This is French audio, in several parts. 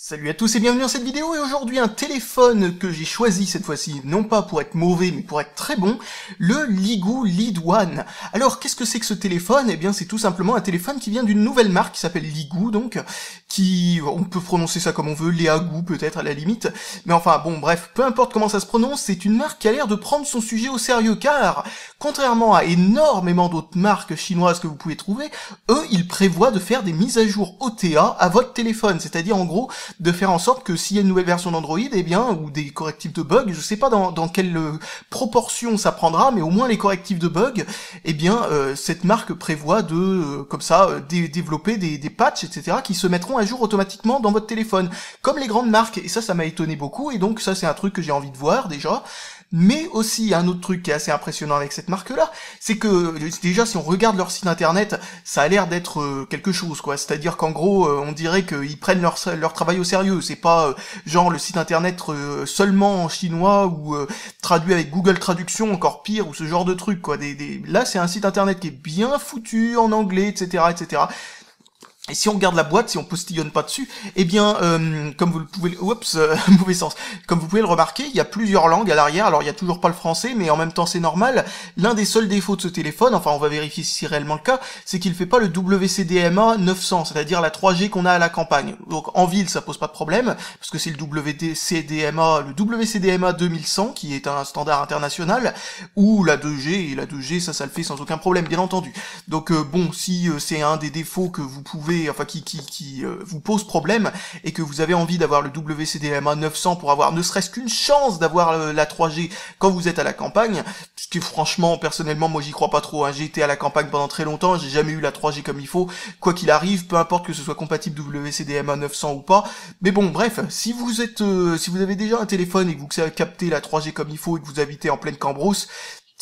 Salut à tous et bienvenue dans cette vidéo, et aujourd'hui un téléphone que j'ai choisi cette fois-ci, non pas pour être mauvais mais pour être très bon, le Leegoo Lead One. Alors qu'est-ce que c'est que ce téléphone? Eh bien c'est tout simplement un téléphone qui vient d'une nouvelle marque qui s'appelle Leegoo, donc, on peut prononcer ça comme on veut, Leagoo peut-être à la limite, mais enfin bon bref, peu importe comment ça se prononce, c'est une marque qui a l'air de prendre son sujet au sérieux, car contrairement à énormément d'autres marques chinoises que vous pouvez trouver, eux ils prévoient de faire des mises à jour OTA à votre téléphone, c'est-à-dire en gros de faire en sorte que s'il y a une nouvelle version d'Android, eh bien, ou des correctifs de bugs, je sais pas dans quelle proportion ça prendra, mais au moins les correctifs de bugs, eh bien, cette marque prévoit de, comme ça, développer des patchs, etc., qui se mettront à jour automatiquement dans votre téléphone, comme les grandes marques, et ça m'a étonné beaucoup, et donc ça c'est un truc que j'ai envie de voir, déjà. Mais aussi, un autre truc qui est assez impressionnant avec cette marque-là, c'est que, déjà, si on regarde leur site internet, ça a l'air d'être quelque chose, quoi. C'est-à-dire qu'en gros, on dirait qu'ils prennent leur travail au sérieux. C'est pas, genre, le site internet seulement en chinois, ou traduit avec Google Traduction, encore pire, ou ce genre de truc, quoi. Là, c'est un site internet qui est bien foutu, en anglais, etc., etc., et si on regarde la boîte, si on postillonne pas dessus, eh bien, comme vous le pouvez, mauvais sens, comme vous pouvez le remarquer, il y a plusieurs langues à l'arrière. Alors il y a toujours pas le français, mais en même temps c'est normal. L'un des seuls défauts de ce téléphone, enfin on va vérifier si c'est réellement le cas, c'est qu'il fait pas le WCDMA 900, c'est-à-dire la 3G qu'on a à la campagne. Donc en ville ça pose pas de problème, parce que c'est le WCDMA 2100 qui est un standard international, ou la 2G, et la 2G ça le fait sans aucun problème, bien entendu. Donc bon, si c'est un des défauts que vous pouvez, enfin qui vous pose problème, et que vous avez envie d'avoir le WCDMA 900 pour avoir ne serait-ce qu'une chance d'avoir la 3G quand vous êtes à la campagne, ce qui franchement, personnellement, moi j'y crois pas trop, hein. J'ai été à la campagne pendant très longtemps, j'ai jamais eu la 3G comme il faut, quoi qu'il arrive, peu importe que ce soit compatible WCDMA 900 ou pas, mais bon, bref, si vous avez déjà un téléphone et que vous savez capter la 3G comme il faut et que vous habitez en pleine Cambrousse,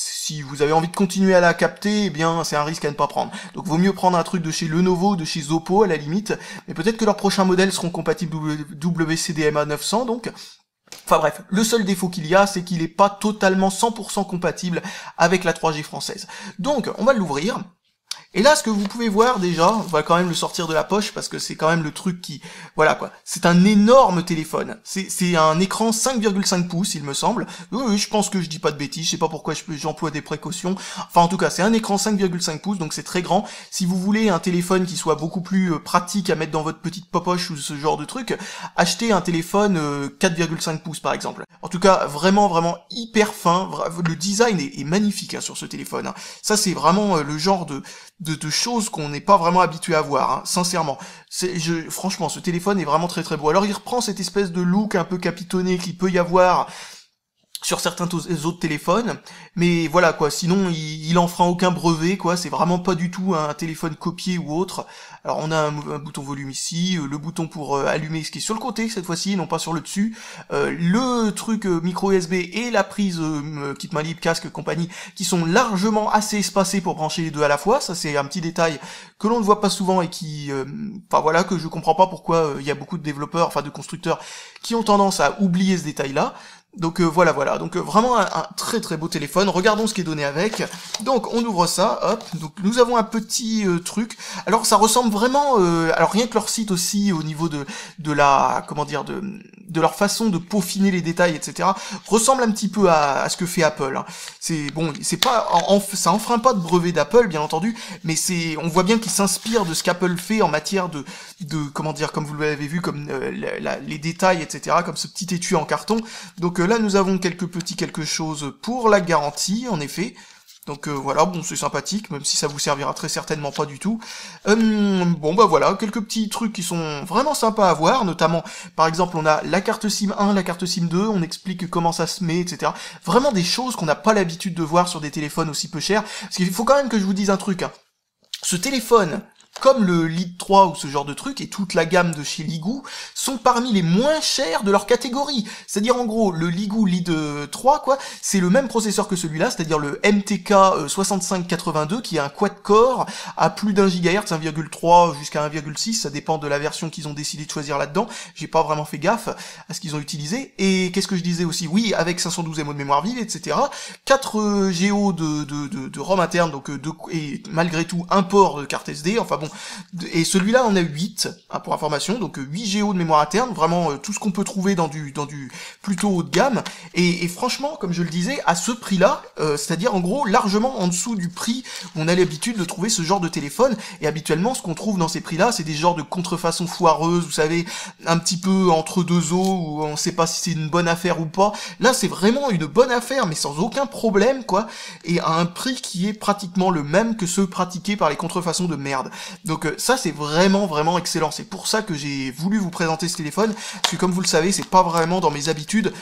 si vous avez envie de continuer à la capter, eh bien, c'est un risque à ne pas prendre. Donc, vaut mieux prendre un truc de chez Lenovo, de chez Oppo, à la limite. Mais peut-être que leurs prochains modèles seront compatibles WCDMA 900, donc. Enfin bref, le seul défaut qu'il y a, c'est qu'il n'est pas totalement 100% compatible avec la 3G française. Donc, on va l'ouvrir. Et là, ce que vous pouvez voir déjà, on va quand même le sortir de la poche parce que c'est quand même le truc qui, voilà quoi, c'est un énorme téléphone. C'est un écran 5,5 pouces, il me semble. Oui, je pense que je dis pas de bêtises, je sais pas pourquoi j'emploie des précautions. Enfin, en tout cas, c'est un écran 5,5 pouces, donc c'est très grand. Si vous voulez un téléphone qui soit beaucoup plus pratique à mettre dans votre petite poche ou ce genre de truc, achetez un téléphone 4,5 pouces par exemple. En tout cas, vraiment hyper fin. Le design est magnifique hein, sur ce téléphone. Hein. Ça, c'est vraiment le genre de choses qu'on n'est pas vraiment habitué à voir, hein, sincèrement. Franchement, ce téléphone est vraiment très beau. Alors il reprend cette espèce de look un peu capitonné qu'il peut y avoir sur certains autres téléphones, mais voilà quoi, sinon il en fera aucun brevet quoi, c'est vraiment pas du tout un téléphone copié ou autre. Alors on a un bouton volume ici, le bouton pour allumer ce qui est sur le côté cette fois-ci, non pas sur le dessus, le truc micro USB et la prise kit main libre, casque, compagnie, qui sont largement assez espacés pour brancher les deux à la fois, ça c'est un petit détail que l'on ne voit pas souvent et qui, enfin voilà, que je comprends pas pourquoi il y a beaucoup de développeurs, enfin de constructeurs, qui ont tendance à oublier ce détail-là. Donc voilà, donc vraiment un très beau téléphone. Regardons ce qui est donné avec. Donc on ouvre ça, hop. Donc nous avons un petit truc. Alors ça ressemble vraiment, alors rien que leur site aussi au niveau de la, comment dire, de leur façon de peaufiner les détails, etc. ressemble un petit peu à ce que fait Apple. Hein. C'est bon, c'est pas, ça enfreint pas de brevet d'Apple, bien entendu, mais on voit bien qu'ils s'inspirent de ce qu'Apple fait en matière de comment dire, comme vous l'avez vu, comme les détails, etc. Comme ce petit étui en carton. Donc là, nous avons quelque chose pour la garantie, en effet. Donc voilà, bon, c'est sympathique, même si ça vous servira très certainement pas du tout. Bon, bah voilà, quelques petits trucs qui sont vraiment sympas à voir, notamment, par exemple, on a la carte SIM 1, la carte SIM 2, on explique comment ça se met, etc. Vraiment des choses qu'on n'a pas l'habitude de voir sur des téléphones aussi peu chers. Parce qu'il faut quand même que je vous dise un truc, hein. Ce téléphone, comme le Lead 3 ou ce genre de truc, et toute la gamme de chez Leegoo, sont parmi les moins chers de leur catégorie. C'est-à-dire en gros, le Leegoo Lead 3, quoi, c'est le même processeur que celui-là, c'est-à-dire le MTK 6582, qui est un quad-core à plus d'1 GHz, 1,3 jusqu'à 1,6, ça dépend de la version qu'ils ont décidé de choisir là-dedans. J'ai pas vraiment fait gaffe à ce qu'ils ont utilisé. Et qu'est-ce que je disais aussi? Oui, avec 512 MO de mémoire vive, etc. 4 Go de ROM interne, donc et malgré tout un port de carte SD, enfin bon, son. Et celui-là en a 8, hein, pour information, donc 8 Go de mémoire interne, vraiment tout ce qu'on peut trouver dans du plutôt haut de gamme. Et franchement, comme je le disais, à ce prix-là, c'est-à-dire en gros largement en dessous du prix où on a l'habitude de trouver ce genre de téléphone. Et habituellement, ce qu'on trouve dans ces prix-là, c'est des genres de contrefaçons foireuses, vous savez, un petit peu entre deux eaux, où on sait pas si c'est une bonne affaire ou pas. Là, c'est vraiment une bonne affaire, mais sans aucun problème, quoi, et à un prix qui est pratiquement le même que ceux pratiqués par les contrefaçons de merde. Donc ça, c'est vraiment excellent. C'est pour ça que j'ai voulu vous présenter ce téléphone, parce que comme vous le savez, c'est pas vraiment dans mes habitudes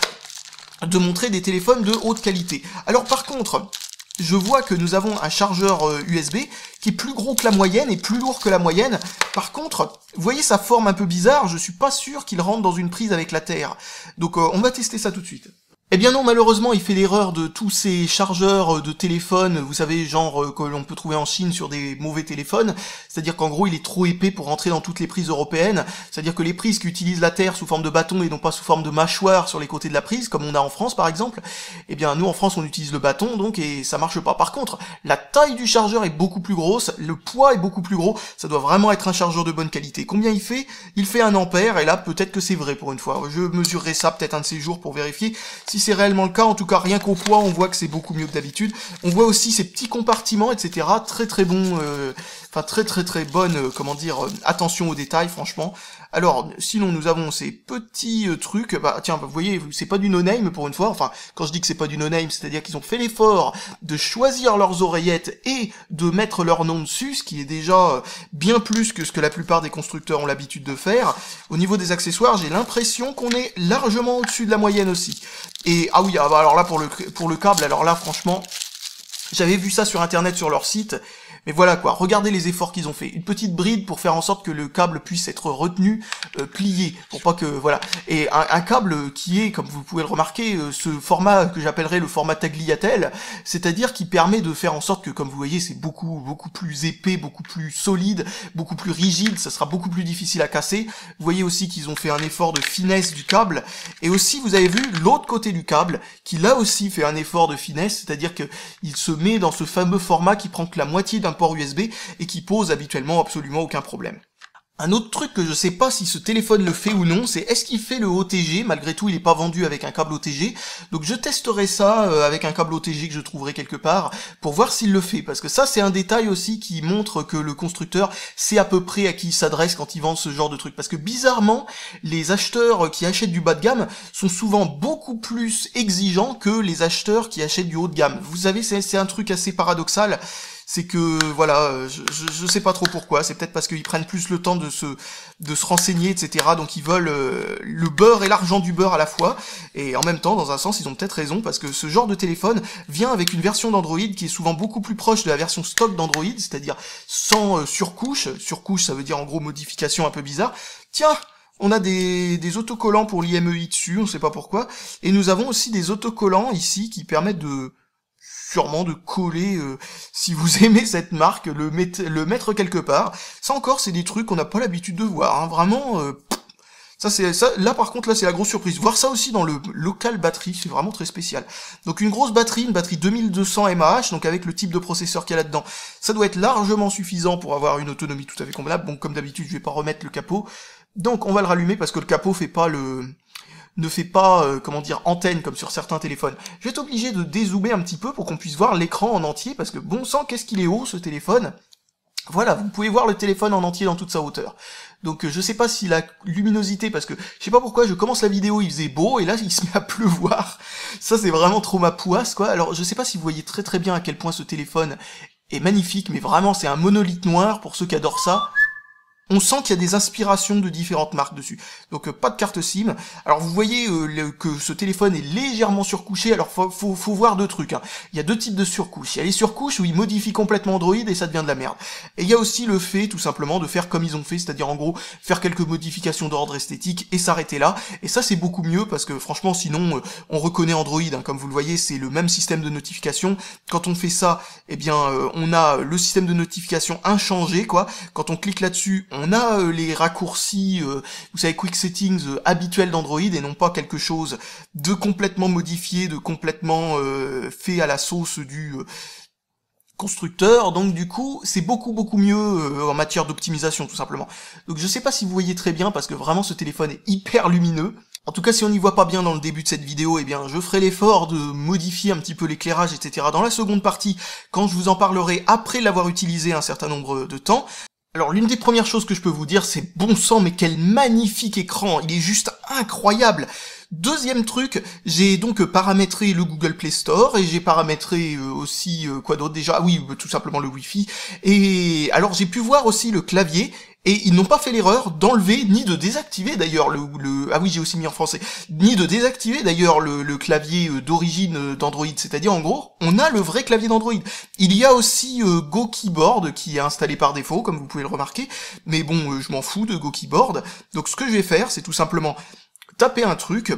de montrer des téléphones de haute qualité. Alors par contre, je vois que nous avons un chargeur USB qui est plus gros que la moyenne et plus lourd que la moyenne. Par contre, vous voyez sa forme un peu bizarre, je suis pas sûr qu'il rentre dans une prise avec la Terre. Donc on va tester ça tout de suite. Eh bien non, malheureusement, il fait l'erreur de tous ces chargeurs de téléphone, vous savez, genre que l'on peut trouver en Chine sur des mauvais téléphones, c'est-à-dire qu'en gros, il est trop épais pour rentrer dans toutes les prises européennes, c'est-à-dire que les prises qui utilisent la terre sous forme de bâton et non pas sous forme de mâchoire sur les côtés de la prise, comme on a en France par exemple, eh bien nous en France on utilise le bâton, donc, et ça marche pas. Par contre, la taille du chargeur est beaucoup plus grosse, le poids est beaucoup plus gros, ça doit vraiment être un chargeur de bonne qualité. Combien il fait? Il fait 1 ampère, et là, peut-être que c'est vrai pour une fois. Je mesurerai ça peut-être un de ces jours pour vérifier si c'est réellement le cas. En tout cas, rien qu'au poids, on voit que c'est beaucoup mieux que d'habitude. On voit aussi ces petits compartiments, etc. Très bon, enfin très bonne, comment dire, attention aux détails, franchement. Alors, sinon nous avons ces petits trucs, bah tiens, vous voyez, c'est pas du no-name pour une fois, enfin, quand je dis que c'est pas du no-name, c'est-à-dire qu'ils ont fait l'effort de choisir leurs oreillettes et de mettre leur nom dessus, ce qui est déjà bien plus que ce que la plupart des constructeurs ont l'habitude de faire. Au niveau des accessoires, j'ai l'impression qu'on est largement au-dessus de la moyenne aussi. Et, ah oui, alors là, pour le câble, alors là, franchement, j'avais vu ça sur internet, sur leur site, mais voilà quoi, regardez les efforts qu'ils ont fait. Une petite bride pour faire en sorte que le câble puisse être retenu, plié, pour pas que, voilà. Et un câble qui est, comme vous pouvez le remarquer, ce format que j'appellerais le format tagliatelle, c'est-à-dire qui permet de faire en sorte que, comme vous voyez, c'est beaucoup plus épais, beaucoup plus solide, beaucoup plus rigide, ça sera beaucoup plus difficile à casser. Vous voyez aussi qu'ils ont fait un effort de finesse du câble, et aussi vous avez vu l'autre côté du câble, qui là aussi fait un effort de finesse, c'est-à-dire que il se met dans ce fameux format qui prend que la moitié d'un port USB et qui pose habituellement absolument aucun problème. Un autre truc que je sais pas si ce téléphone le fait ou non, c'est est-ce qu'il fait le OTG? Malgré tout, il est pas vendu avec un câble OTG, donc je testerai ça avec un câble OTG que je trouverai quelque part pour voir s'il le fait, parce que ça c'est un détail aussi qui montre que le constructeur sait à peu près à qui il s'adresse quand il vend ce genre de truc, parce que bizarrement, les acheteurs qui achètent du bas de gamme sont souvent beaucoup plus exigeants que les acheteurs qui achètent du haut de gamme. Vous savez, c'est un truc assez paradoxal. C'est que, voilà, je sais pas trop pourquoi, c'est peut-être parce qu'ils prennent plus le temps de se renseigner, etc., donc ils veulent le beurre et l'argent du beurre à la fois, et en même temps, dans un sens, ils ont peut-être raison, parce que ce genre de téléphone vient avec une version d'Android qui est souvent beaucoup plus proche de la version stock d'Android, c'est-à-dire sans surcouche. Surcouche, ça veut dire en gros modification un peu bizarre. Tiens, on a des autocollants pour l'IMEI dessus, on sait pas pourquoi, et nous avons aussi des autocollants ici qui permettent sûrement de coller, si vous aimez cette marque, le mettre quelque part. Ça encore, c'est des trucs qu'on n'a pas l'habitude de voir, hein. Vraiment, ça, là par contre, là c'est la grosse surprise. Voir ça aussi dans le local batterie, c'est vraiment très spécial. Donc une grosse batterie, une batterie 2200 mAh, donc avec le type de processeur qu'il y a là-dedans, ça doit être largement suffisant pour avoir une autonomie tout à fait convenable. Bon, comme d'habitude, je vais pas remettre le capot. Donc on va le rallumer parce que le capot ne fait pas, comment dire, antenne comme sur certains téléphones. Je vais être obligé de dézoomer un petit peu pour qu'on puisse voir l'écran en entier, parce que bon sang, qu'est-ce qu'il est haut ce téléphone. Voilà, vous pouvez voir le téléphone en entier dans toute sa hauteur. Donc je sais pas si la luminosité, parce que je sais pas pourquoi, je commence la vidéo, il faisait beau, et là il se met à pleuvoir. Ça c'est vraiment trop ma poisse, quoi. Alors je sais pas si vous voyez très bien à quel point ce téléphone est magnifique, mais vraiment c'est un monolithe noir pour ceux qui adorent ça. On sent qu'il y a des inspirations de différentes marques dessus. Donc pas de carte SIM. Alors vous voyez que ce téléphone est légèrement surcouché. Alors faut voir deux trucs, hein. Il y a deux types de surcouches. Il y a les surcouches où ils modifient complètement Android et ça devient de la merde. Et il y a aussi le fait tout simplement de faire comme ils ont fait, c'est-à-dire en gros faire quelques modifications d'ordre esthétique et s'arrêter là. Et ça c'est beaucoup mieux parce que franchement sinon on reconnaît Android, hein. Comme vous le voyez, c'est le même système de notification. Quand on fait ça, eh bien on a le système de notification inchangé, quoi. Quand on clique là-dessus, on a les raccourcis, vous savez, Quick Settings habituels d'Android et non pas quelque chose de complètement modifié, de complètement fait à la sauce constructeur, donc du coup c'est beaucoup mieux en matière d'optimisation tout simplement. Donc je sais pas si vous voyez très bien parce que vraiment ce téléphone est hyper lumineux. En tout cas si on n'y voit pas bien dans le début de cette vidéo, eh bien je ferai l'effort de modifier un petit peu l'éclairage, etc. dans la seconde partie, quand je vous en parlerai après l'avoir utilisé un certain nombre de temps. Alors l'une des premières choses que je peux vous dire, c'est bon sang, mais quel magnifique écran, il est juste incroyable. Deuxième truc, j'ai donc paramétré le Google Play Store, et j'ai paramétré aussi, quoi d'autre déjà, ah oui, tout simplement le Wi-Fi, et alors j'ai pu voir aussi le clavier, et ils n'ont pas fait l'erreur d'enlever, ni de désactiver d'ailleurs ah oui j'ai aussi mis en français, ni de désactiver d'ailleurs le clavier d'origine d'Android, c'est-à-dire en gros, on a le vrai clavier d'Android. Il y a aussi Go Keyboard qui est installé par défaut, comme vous pouvez le remarquer, mais bon, je m'en fous de Go Keyboard, donc ce que je vais faire, c'est tout simplement taper un truc,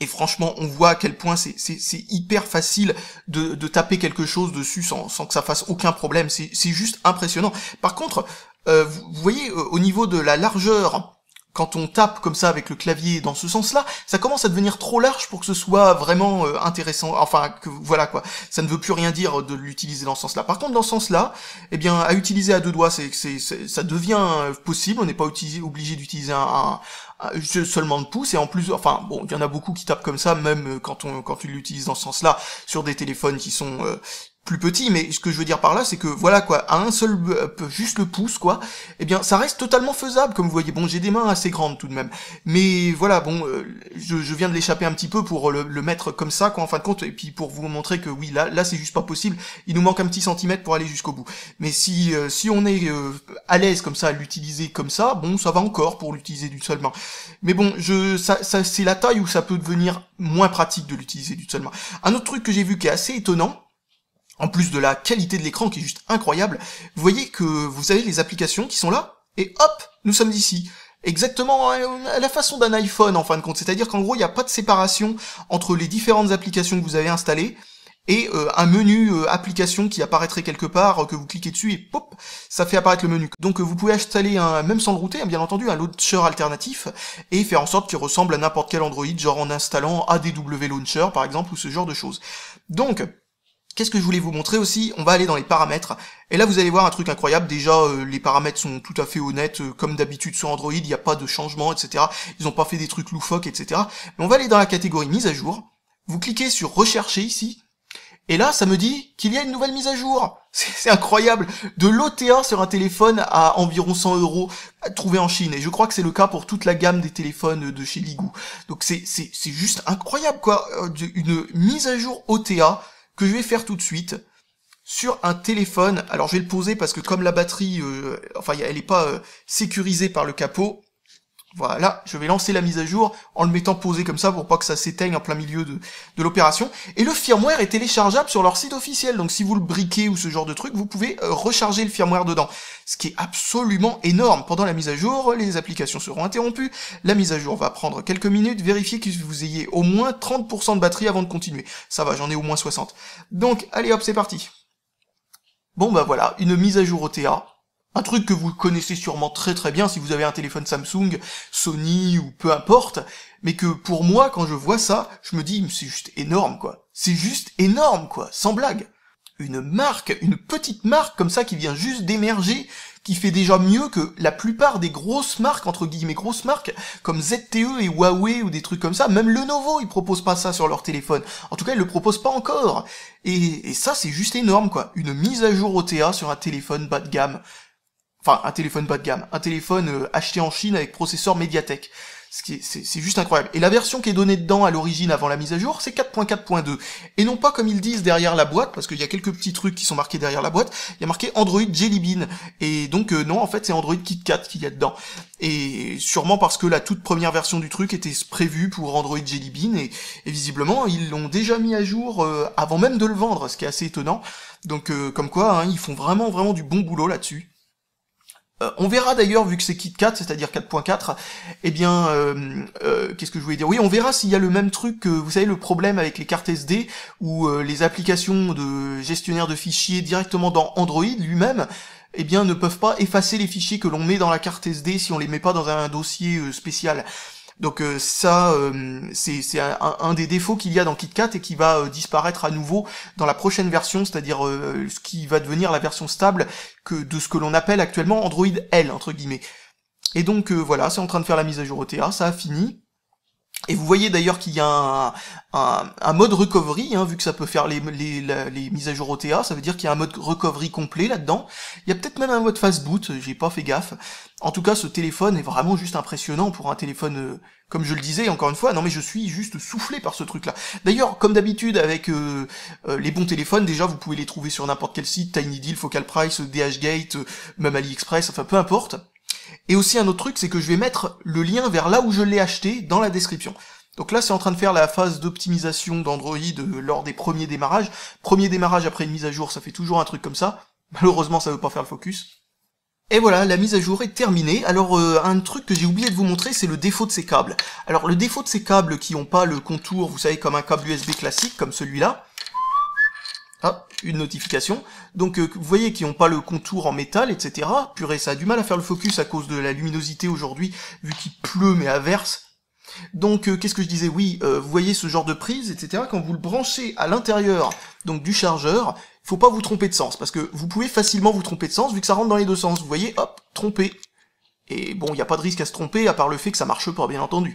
et franchement, on voit à quel point c'est hyper facile de taper quelque chose dessus sans que ça fasse aucun problème, c'est juste impressionnant. Par contre, vous voyez, au niveau de la largeur, quand on tape comme ça avec le clavier dans ce sens-là, ça commence à devenir trop large pour que ce soit vraiment intéressant, enfin, que voilà quoi, ça ne veut plus rien dire de l'utiliser dans ce sens-là. Par contre, dans ce sens-là, eh bien, à utiliser à deux doigts, ça devient possible, on n'est pas obligé d'utiliser seulement de pouce, et en plus, enfin, bon, il y en a beaucoup qui tapent comme ça, même quand tu l'utilises dans ce sens-là, sur des téléphones qui sont plus petit, mais ce que je veux dire par là, c'est que voilà quoi, à un seul, juste le pouce quoi, eh bien ça reste totalement faisable, comme vous voyez. Bon, j'ai des mains assez grandes tout de même, mais voilà, bon, je viens de l'échapper un petit peu pour le mettre comme ça quoi, en fin de compte, et puis pour vous montrer que oui, là c'est juste pas possible, il nous manque un petit centimètre pour aller jusqu'au bout. Mais si on est à l'aise comme ça, à l'utiliser comme ça, bon, ça va encore pour l'utiliser d'une seule main. Mais bon, ça c'est la taille où ça peut devenir moins pratique de l'utiliser d'une seule main. Un autre truc que j'ai vu qui est assez étonnant, en plus de la qualité de l'écran qui est juste incroyable, vous voyez que vous avez les applications qui sont là, et hop, nous sommes ici. Exactement à la façon d'un iPhone en fin de compte, c'est-à-dire qu'en gros il n'y a pas de séparation entre les différentes applications que vous avez installées, et un menu application qui apparaîtrait quelque part, que vous cliquez dessus et pop, ça fait apparaître le menu. Donc vous pouvez installer même sans le router, bien entendu, un launcher alternatif, et faire en sorte qu'il ressemble à n'importe quel Android, genre en installant ADW Launcher par exemple, ou ce genre de choses. Donc, qu'est-ce que je voulais vous montrer aussi? On va aller dans les paramètres, et là vous allez voir un truc incroyable. Déjà les paramètres sont tout à fait honnêtes, comme d'habitude sur Android, il n'y a pas de changement, etc. Ils n'ont pas fait des trucs loufoques, etc. Mais on va aller dans la catégorie mise à jour, vous cliquez sur rechercher ici, et là ça me dit qu'il y a une nouvelle mise à jour. C'est incroyable, de l'OTA sur un téléphone à environ 100 € trouvé en Chine, et je crois que c'est le cas pour toute la gamme des téléphones de chez Ligou. Donc c'est juste incroyable quoi, une mise à jour OTA, que je vais faire tout de suite, sur un téléphone. Alors je vais le poser parce que comme la batterie, enfin elle est pas sécurisée par le capot, voilà, je vais lancer la mise à jour en le mettant posé comme ça pour pas que ça s'éteigne en plein milieu de l'opération. Et le firmware est téléchargeable sur leur site officiel, donc si vous le briquez ou ce genre de truc, vous pouvez recharger le firmware dedans. Ce qui est absolument énorme. Pendant la mise à jour, les applications seront interrompues, la mise à jour va prendre quelques minutes, vérifiez que vous ayez au moins 30% de batterie avant de continuer. Ça va, j'en ai au moins 60. Donc, allez hop, c'est parti. Bon bah voilà, une mise à jour OTA. Un truc que vous connaissez sûrement très bien si vous avez un téléphone Samsung, Sony ou peu importe, mais que pour moi, quand je vois ça, je me dis, c'est juste énorme quoi. C'est juste énorme quoi, sans blague. Une marque, une petite marque comme ça qui vient juste d'émerger, qui fait déjà mieux que la plupart des grosses marques, entre guillemets grosses marques, comme ZTE et Huawei ou des trucs comme ça. Même Lenovo, ils proposent pas ça sur leur téléphone. En tout cas, ils le proposent pas encore. Et ça, c'est juste énorme quoi. Une mise à jour OTA sur un téléphone bas de gamme. Enfin, un téléphone bas de gamme, un téléphone acheté en Chine avec processeur Mediatek. C'est juste incroyable. Et la version qui est donnée dedans à l'origine avant la mise à jour, c'est 4.4.2. Et non pas comme ils disent derrière la boîte, parce qu'il y a quelques petits trucs qui sont marqués derrière la boîte, il y a marqué Android Jelly Bean. Et donc non, en fait c'est Android KitKat qu'il y a dedans. Et sûrement parce que la toute première version du truc était prévue pour Android Jelly Bean, et visiblement ils l'ont déjà mis à jour avant même de le vendre, ce qui est assez étonnant. Donc comme quoi, hein, ils font vraiment du bon boulot là-dessus. On verra d'ailleurs, vu que c'est KitKat, c'est-à-dire 4.4, eh bien, qu'est-ce que je voulais dire? Oui, on verra s'il y a le même truc que, vous savez, le problème avec les cartes SD, ou les applications de gestionnaire de fichiers directement dans Android lui-même, eh bien, ne peuvent pas effacer les fichiers que l'on met dans la carte SD si on les met pas dans un dossier spécial. Donc ça, c'est un des défauts qu'il y a dans KitKat et qui va disparaître à nouveau dans la prochaine version, c'est-à-dire ce qui va devenir la version stable de ce que l'on appelle actuellement Android L, entre guillemets. Et donc voilà, c'est en train de faire la mise à jour OTA, ça a fini. Et vous voyez d'ailleurs qu'il y a un mode recovery, hein, vu que ça peut faire les mises à jour OTA, ça veut dire qu'il y a un mode recovery complet là-dedans. Il y a peut-être même un mode fast boot, j'ai pas fait gaffe. En tout cas, ce téléphone est vraiment juste impressionnant pour un téléphone, comme je le disais, encore une fois, non mais je suis juste soufflé par ce truc-là. D'ailleurs, comme d'habitude avec les bons téléphones, déjà vous pouvez les trouver sur n'importe quel site, TinyDeal, Focal Price, DHgate, même AliExpress, enfin peu importe. Et aussi un autre truc, c'est que je vais mettre le lien vers là où je l'ai acheté dans la description. Donc là, c'est en train de faire la phase d'optimisation d'Android lors des premiers démarrages. Premier démarrage après une mise à jour, ça fait toujours un truc comme ça. Malheureusement, ça veut pas faire le focus. Et voilà, la mise à jour est terminée. Alors, un truc que j'ai oublié de vous montrer, c'est le défaut de ces câbles. Alors, le défaut de ces câbles qui ont pas le contour, vous savez, comme un câble USB classique, comme celui-là. Ah, une notification. Donc vous voyez qu'ils n'ont pas le contour en métal, etc. Purée, ça a du mal à faire le focus à cause de la luminosité aujourd'hui, vu qu'il pleut mais à verse. Donc qu'est-ce que je disais? Oui, vous voyez ce genre de prise, etc. Quand vous le branchez à l'intérieur donc du chargeur, faut pas vous tromper de sens, parce que vous pouvez facilement vous tromper de sens, vu que ça rentre dans les deux sens. Vous voyez, hop, trompé. Et bon, il n'y a pas de risque à se tromper, à part le fait que ça marche pas, bien entendu.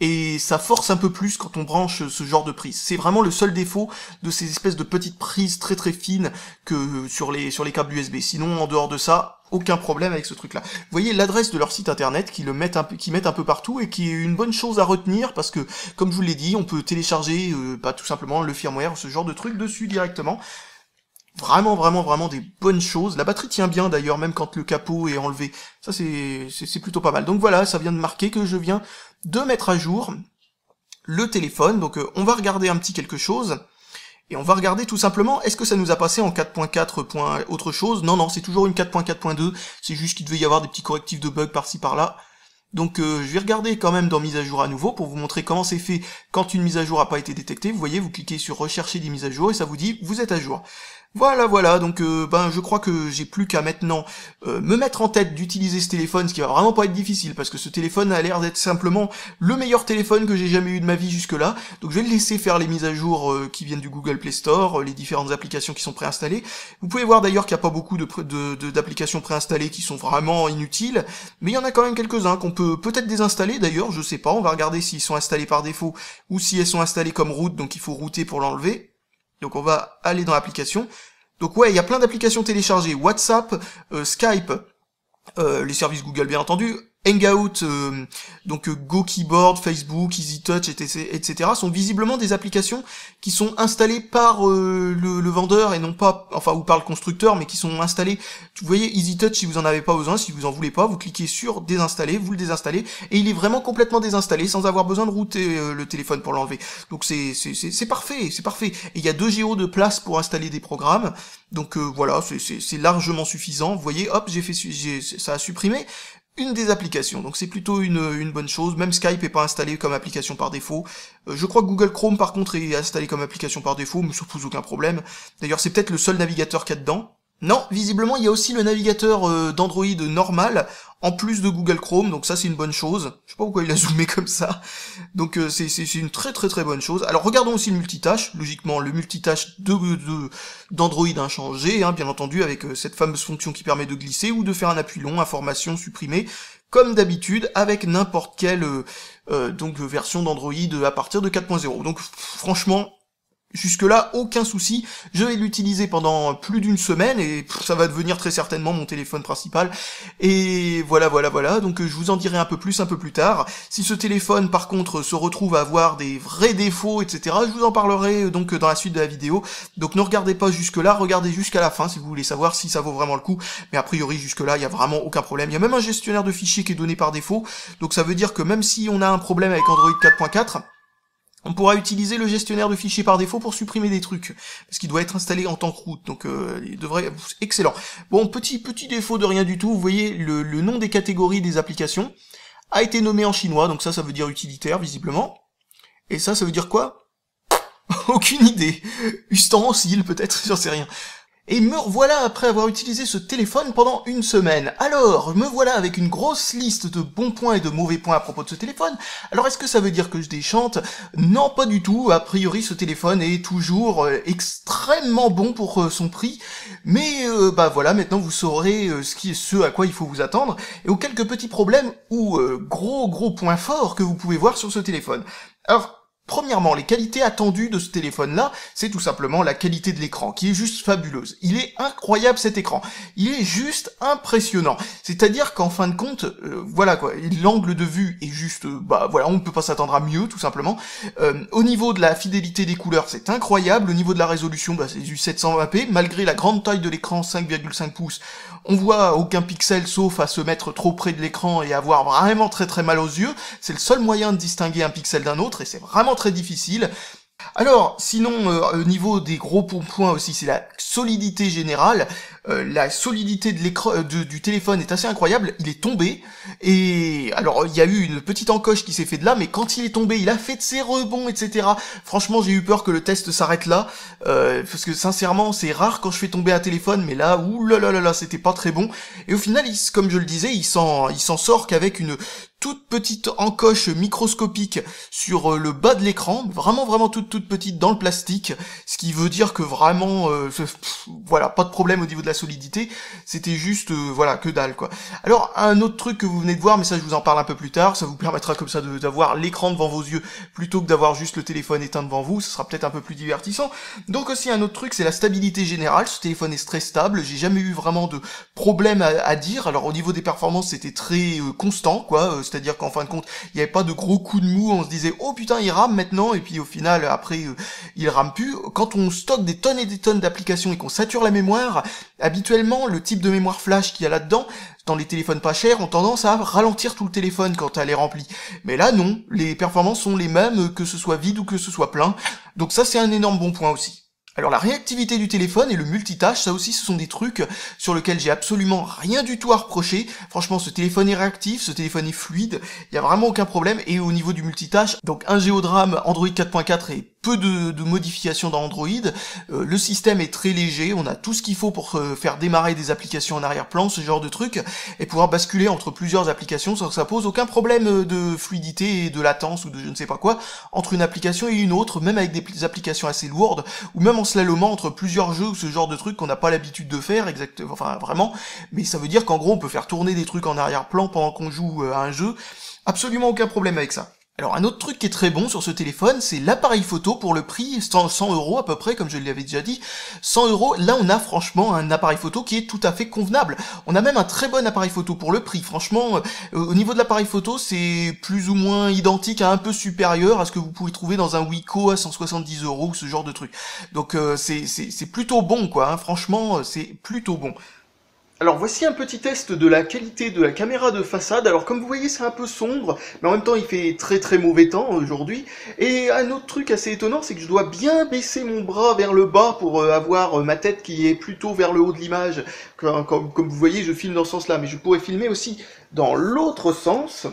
Et ça force un peu plus quand on branche ce genre de prise. C'est vraiment le seul défaut de ces espèces de petites prises très très fines que sur les câbles USB. Sinon, en dehors de ça, aucun problème avec ce truc-là. Vous voyez l'adresse de leur site internet qu'ils mettent un peu partout et qui est une bonne chose à retenir parce que, comme je vous l'ai dit, on peut télécharger tout simplement le firmware, ce genre de truc dessus directement. Vraiment des bonnes choses. La batterie tient bien d'ailleurs, même quand le capot est enlevé. Ça c'est plutôt pas mal. Donc voilà, ça vient de marquer que je viens de mettre à jour le téléphone. Donc on va regarder un petit quelque chose. Et on va regarder tout simplement, est-ce que ça nous a passé en 4.4. Autre chose? Non, c'est toujours une 4.4.2. C'est juste qu'il devait y avoir des petits correctifs de bugs par-ci par-là. Donc je vais regarder quand même dans mise à jour à nouveau pour vous montrer comment c'est fait quand une mise à jour n'a pas été détectée. Vous voyez, vous cliquez sur rechercher des mises à jour et ça vous dit vous êtes à jour. Voilà, donc je crois que j'ai plus qu'à maintenant me mettre en tête d'utiliser ce téléphone, ce qui va vraiment pas être difficile, parce que ce téléphone a l'air d'être simplement le meilleur téléphone que j'ai jamais eu de ma vie jusque-là, donc je vais le laisser faire les mises à jour qui viennent du Google Play Store, les différentes applications qui sont préinstallées. Vous pouvez voir d'ailleurs qu'il n'y a pas beaucoup d'applications préinstallées qui sont vraiment inutiles, mais il y en a quand même quelques-uns qu'on peut peut-être désinstaller d'ailleurs, je sais pas, on va regarder s'ils sont installés par défaut, ou si elles sont installées comme root, donc il faut router pour l'enlever. Donc on va aller dans l'application. Donc ouais, il y a plein d'applications téléchargées. WhatsApp, Skype, les services Google bien entendu, Hangout, Go Keyboard, Facebook, EasyTouch, etc. sont visiblement des applications qui sont installées par le vendeur et non pas, ou par le constructeur, mais qui sont installées. Vous voyez, EasyTouch, si vous en avez pas besoin, si vous en voulez pas, vous cliquez sur désinstaller, vous le désinstallez, et il est vraiment complètement désinstallé sans avoir besoin de router le téléphone pour l'enlever. Donc c'est parfait, c'est parfait. Et il y a 2 Go de place pour installer des programmes. Donc voilà, c'est largement suffisant. Vous voyez, hop, ça a supprimé une des applications, donc c'est plutôt une bonne chose. Même Skype est pas installé comme application par défaut. Je crois que Google Chrome par contre est installé comme application par défaut, mais ça pose aucun problème. D'ailleurs c'est peut-être le seul navigateur qu'il y a dedans. Non, visiblement il y a aussi le navigateur d'Android normal, en plus de Google Chrome, donc ça c'est une bonne chose. Je sais pas pourquoi il a zoomé comme ça. Donc c'est une très bonne chose. Alors regardons aussi le multitâche. Logiquement le multitâche d'Android a changé, hein, bien entendu, avec cette fameuse fonction qui permet de glisser ou de faire un appui long, information supprimée, comme d'habitude avec n'importe quelle version d'Android à partir de 4.0. Donc franchement, jusque-là, aucun souci, je vais l'utiliser pendant plus d'une semaine et ça va devenir très certainement mon téléphone principal. Et voilà, donc je vous en dirai un peu plus tard. Si ce téléphone, par contre, se retrouve à avoir des vrais défauts, etc., je vous en parlerai donc dans la suite de la vidéo. Donc ne regardez pas jusque-là, regardez jusqu'à la fin si vous voulez savoir si ça vaut vraiment le coup. Mais a priori, jusque-là, il y a vraiment aucun problème. Il y a même un gestionnaire de fichiers qui est donné par défaut. Donc ça veut dire que même si on a un problème avec Android 4.4, on pourra utiliser le gestionnaire de fichiers par défaut pour supprimer des trucs, parce qu'il doit être installé en tant que root, donc il devrait... Excellent. Bon, petit défaut de rien du tout, vous voyez, le nom des catégories des applications a été nommé en chinois, donc ça veut dire utilitaire, visiblement. Et ça veut dire quoi? Aucune idée. Ustensile, peut-être, j'en sais rien. Et me revoilà après avoir utilisé ce téléphone pendant une semaine. Alors, me voilà avec une grosse liste de bons points et de mauvais points à propos de ce téléphone. Alors, est-ce que ça veut dire que je déchante? Non, pas du tout. A priori, ce téléphone est toujours extrêmement bon pour son prix. Mais, bah voilà, maintenant vous saurez ce à quoi il faut vous attendre. Et aux quelques petits problèmes ou gros points forts que vous pouvez voir sur ce téléphone. Alors, premièrement, les qualités attendues de ce téléphone-là, c'est tout simplement la qualité de l'écran, qui est juste fabuleuse. Il est incroyable cet écran. Il est juste impressionnant. C'est-à-dire qu'en fin de compte, voilà quoi, l'angle de vue est juste, bah voilà, on ne peut pas s'attendre à mieux, tout simplement. Au niveau de la fidélité des couleurs, c'est incroyable. Au niveau de la résolution, bah, c'est du 720p. Malgré la grande taille de l'écran, 5,5 pouces, on voit aucun pixel sauf à se mettre trop près de l'écran et avoir vraiment très mal aux yeux. C'est le seul moyen de distinguer un pixel d'un autre et c'est vraiment très difficile. Alors, sinon, au niveau des gros points aussi, c'est la solidité générale. La solidité de l'écran du téléphone est assez incroyable. Il est tombé, et alors il y a eu une petite encoche qui s'est fait de là, mais quand il est tombé, il a fait de ses rebonds, etc. Franchement, j'ai eu peur que le test s'arrête là, parce que sincèrement, c'est rare quand je fais tomber un téléphone, mais là, oulalalala, c'était pas très bon. Et au final, comme je le disais, il s'en sort qu'avec une toute petite encoche microscopique sur le bas de l'écran, vraiment toute petite dans le plastique, ce qui veut dire que vraiment, voilà, pas de problème au niveau de la solidité, c'était juste, voilà, que dalle, quoi. Alors, un autre truc que vous venez de voir, mais ça je vous en parle un peu plus tard, ça vous permettra comme ça d'avoir l'écran devant vos yeux, plutôt que d'avoir juste le téléphone éteint devant vous, ce sera peut-être un peu plus divertissant. Donc aussi un autre truc, c'est la stabilité générale, ce téléphone est très stable, j'ai jamais eu vraiment de problème à dire, alors au niveau des performances, c'était très constant, quoi, c'est-à-dire qu'en fin de compte, il n'y avait pas de gros coups de mou, on se disait, oh putain, il rame maintenant, et puis au final, après, il rame plus. Quand on stocke des tonnes et des tonnes d'applications et qu'on sature la mémoire, habituellement, le type de mémoire flash qu'il y a là-dedans, dans les téléphones pas chers, ont tendance à ralentir tout le téléphone quand elle est remplie. Mais là, non, les performances sont les mêmes, que ce soit vide ou que ce soit plein. Donc ça, c'est un énorme bon point aussi. Alors la réactivité du téléphone et le multitâche, ça aussi ce sont des trucs sur lesquels j'ai absolument rien du tout à reprocher. Franchement, ce téléphone est réactif, ce téléphone est fluide, il y a vraiment aucun problème. Et au niveau du multitâche, donc 1 Go de RAM, Android 4.4 et peu de modifications dans Android. Le système est très léger, on a tout ce qu'il faut pour faire démarrer des applications en arrière-plan, ce genre de trucs, et pouvoir basculer entre plusieurs applications sans que ça pose aucun problème de fluidité et de latence ou de je ne sais pas quoi entre une application et une autre, même avec des applications assez lourdes, ou même en slalomant entre plusieurs jeux ou ce genre de trucs qu'on n'a pas l'habitude de faire, exactement, enfin vraiment, mais ça veut dire qu'en gros on peut faire tourner des trucs en arrière-plan pendant qu'on joue à un jeu, absolument aucun problème avec ça. Alors un autre truc qui est très bon sur ce téléphone, c'est l'appareil photo pour le prix, 100 € à peu près, comme je l'avais déjà dit. 100 €, là on a franchement un appareil photo qui est tout à fait convenable. On a même un très bon appareil photo pour le prix. Franchement, au niveau de l'appareil photo, c'est plus ou moins identique à un peu supérieur à ce que vous pouvez trouver dans un Wiko à 170 € ou ce genre de truc. Donc c'est plutôt bon quoi, hein. Franchement c'est plutôt bon. Alors voici un petit test de la qualité de la caméra de façade. Alors comme vous voyez c'est un peu sombre, mais en même temps il fait très mauvais temps aujourd'hui. Et un autre truc assez étonnant, c'est que je dois bien baisser mon bras vers le bas pour avoir ma tête qui est plutôt vers le haut de l'image. Comme vous voyez je filme dans ce sens là, mais je pourrais filmer aussi dans l'autre sens.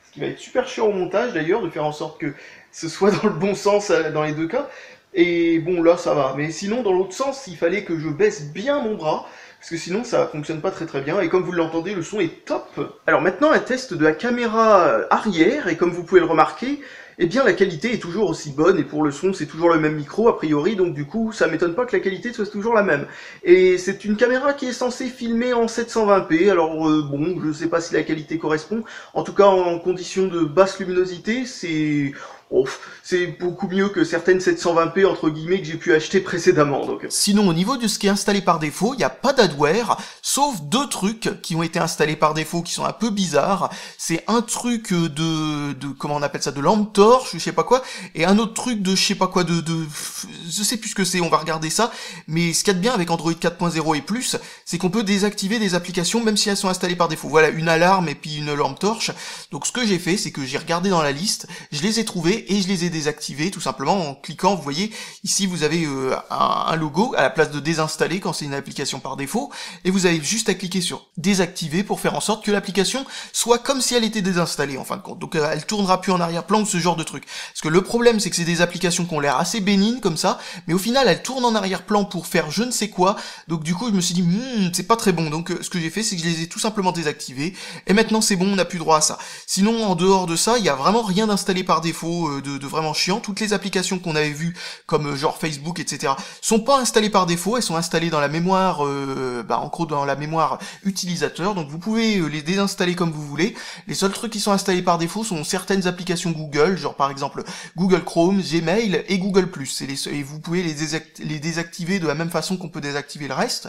Ce qui va être super chiant au montage d'ailleurs, de faire en sorte que ce soit dans le bon sens dans les deux cas. Et bon là ça va, mais sinon dans l'autre sens il fallait que je baisse bien mon bras, parce que sinon ça fonctionne pas très bien, et comme vous l'entendez, le son est top. Alors maintenant un test de la caméra arrière, et comme vous pouvez le remarquer, eh bien la qualité est toujours aussi bonne, et pour le son c'est toujours le même micro a priori, donc du coup ça m'étonne pas que la qualité soit toujours la même. Et c'est une caméra qui est censée filmer en 720p, alors bon, je sais pas si la qualité correspond, en tout cas en conditions de basse luminosité, c'est beaucoup mieux que certaines 720p entre guillemets que j'ai pu acheter précédemment. Donc. Sinon au niveau de ce qui est installé par défaut, il n'y a pas d'adware, sauf deux trucs qui ont été installés par défaut qui sont un peu bizarres. C'est un truc de comment on appelle ça, de lampe torche, je sais pas quoi, et un autre truc de je sais pas quoi, je sais plus ce que c'est, on va regarder ça. Mais ce qu'il y a de bien avec Android 4.0 et plus, c'est qu'on peut désactiver des applications même si elles sont installées par défaut. Voilà, une alarme et puis une lampe torche. Donc ce que j'ai fait, c'est que j'ai regardé dans la liste, je les ai trouvés et je les ai désactivés tout simplement en cliquant. Vous voyez ici vous avez un logo à la place de désinstaller quand c'est une application par défaut, et vous avez juste à cliquer sur désactiver pour faire en sorte que l'application soit comme si elle était désinstallée en fin de compte. Donc elle tournera plus en arrière-plan ou ce genre genre de trucs. Parce que le problème, c'est que c'est des applications qui ont l'air assez bénignes comme ça, mais au final, elles tournent en arrière-plan pour faire je ne sais quoi. Donc du coup, je me suis dit, c'est pas très bon. Donc ce que j'ai fait, c'est que je les ai tout simplement désactivés. Et maintenant, c'est bon, on n'a plus droit à ça. Sinon, en dehors de ça, il y a vraiment rien d'installé par défaut de vraiment chiant. Toutes les applications qu'on avait vues, comme genre Facebook, etc., sont pas installées par défaut. Elles sont installées dans la mémoire, en gros dans la mémoire utilisateur. Donc vous pouvez les désinstaller comme vous voulez. Les seuls trucs qui sont installés par défaut sont certaines applications Google, genre par exemple Google Chrome, Gmail et Google+. Et vous pouvez les désactiver de la même façon qu'on peut désactiver le reste.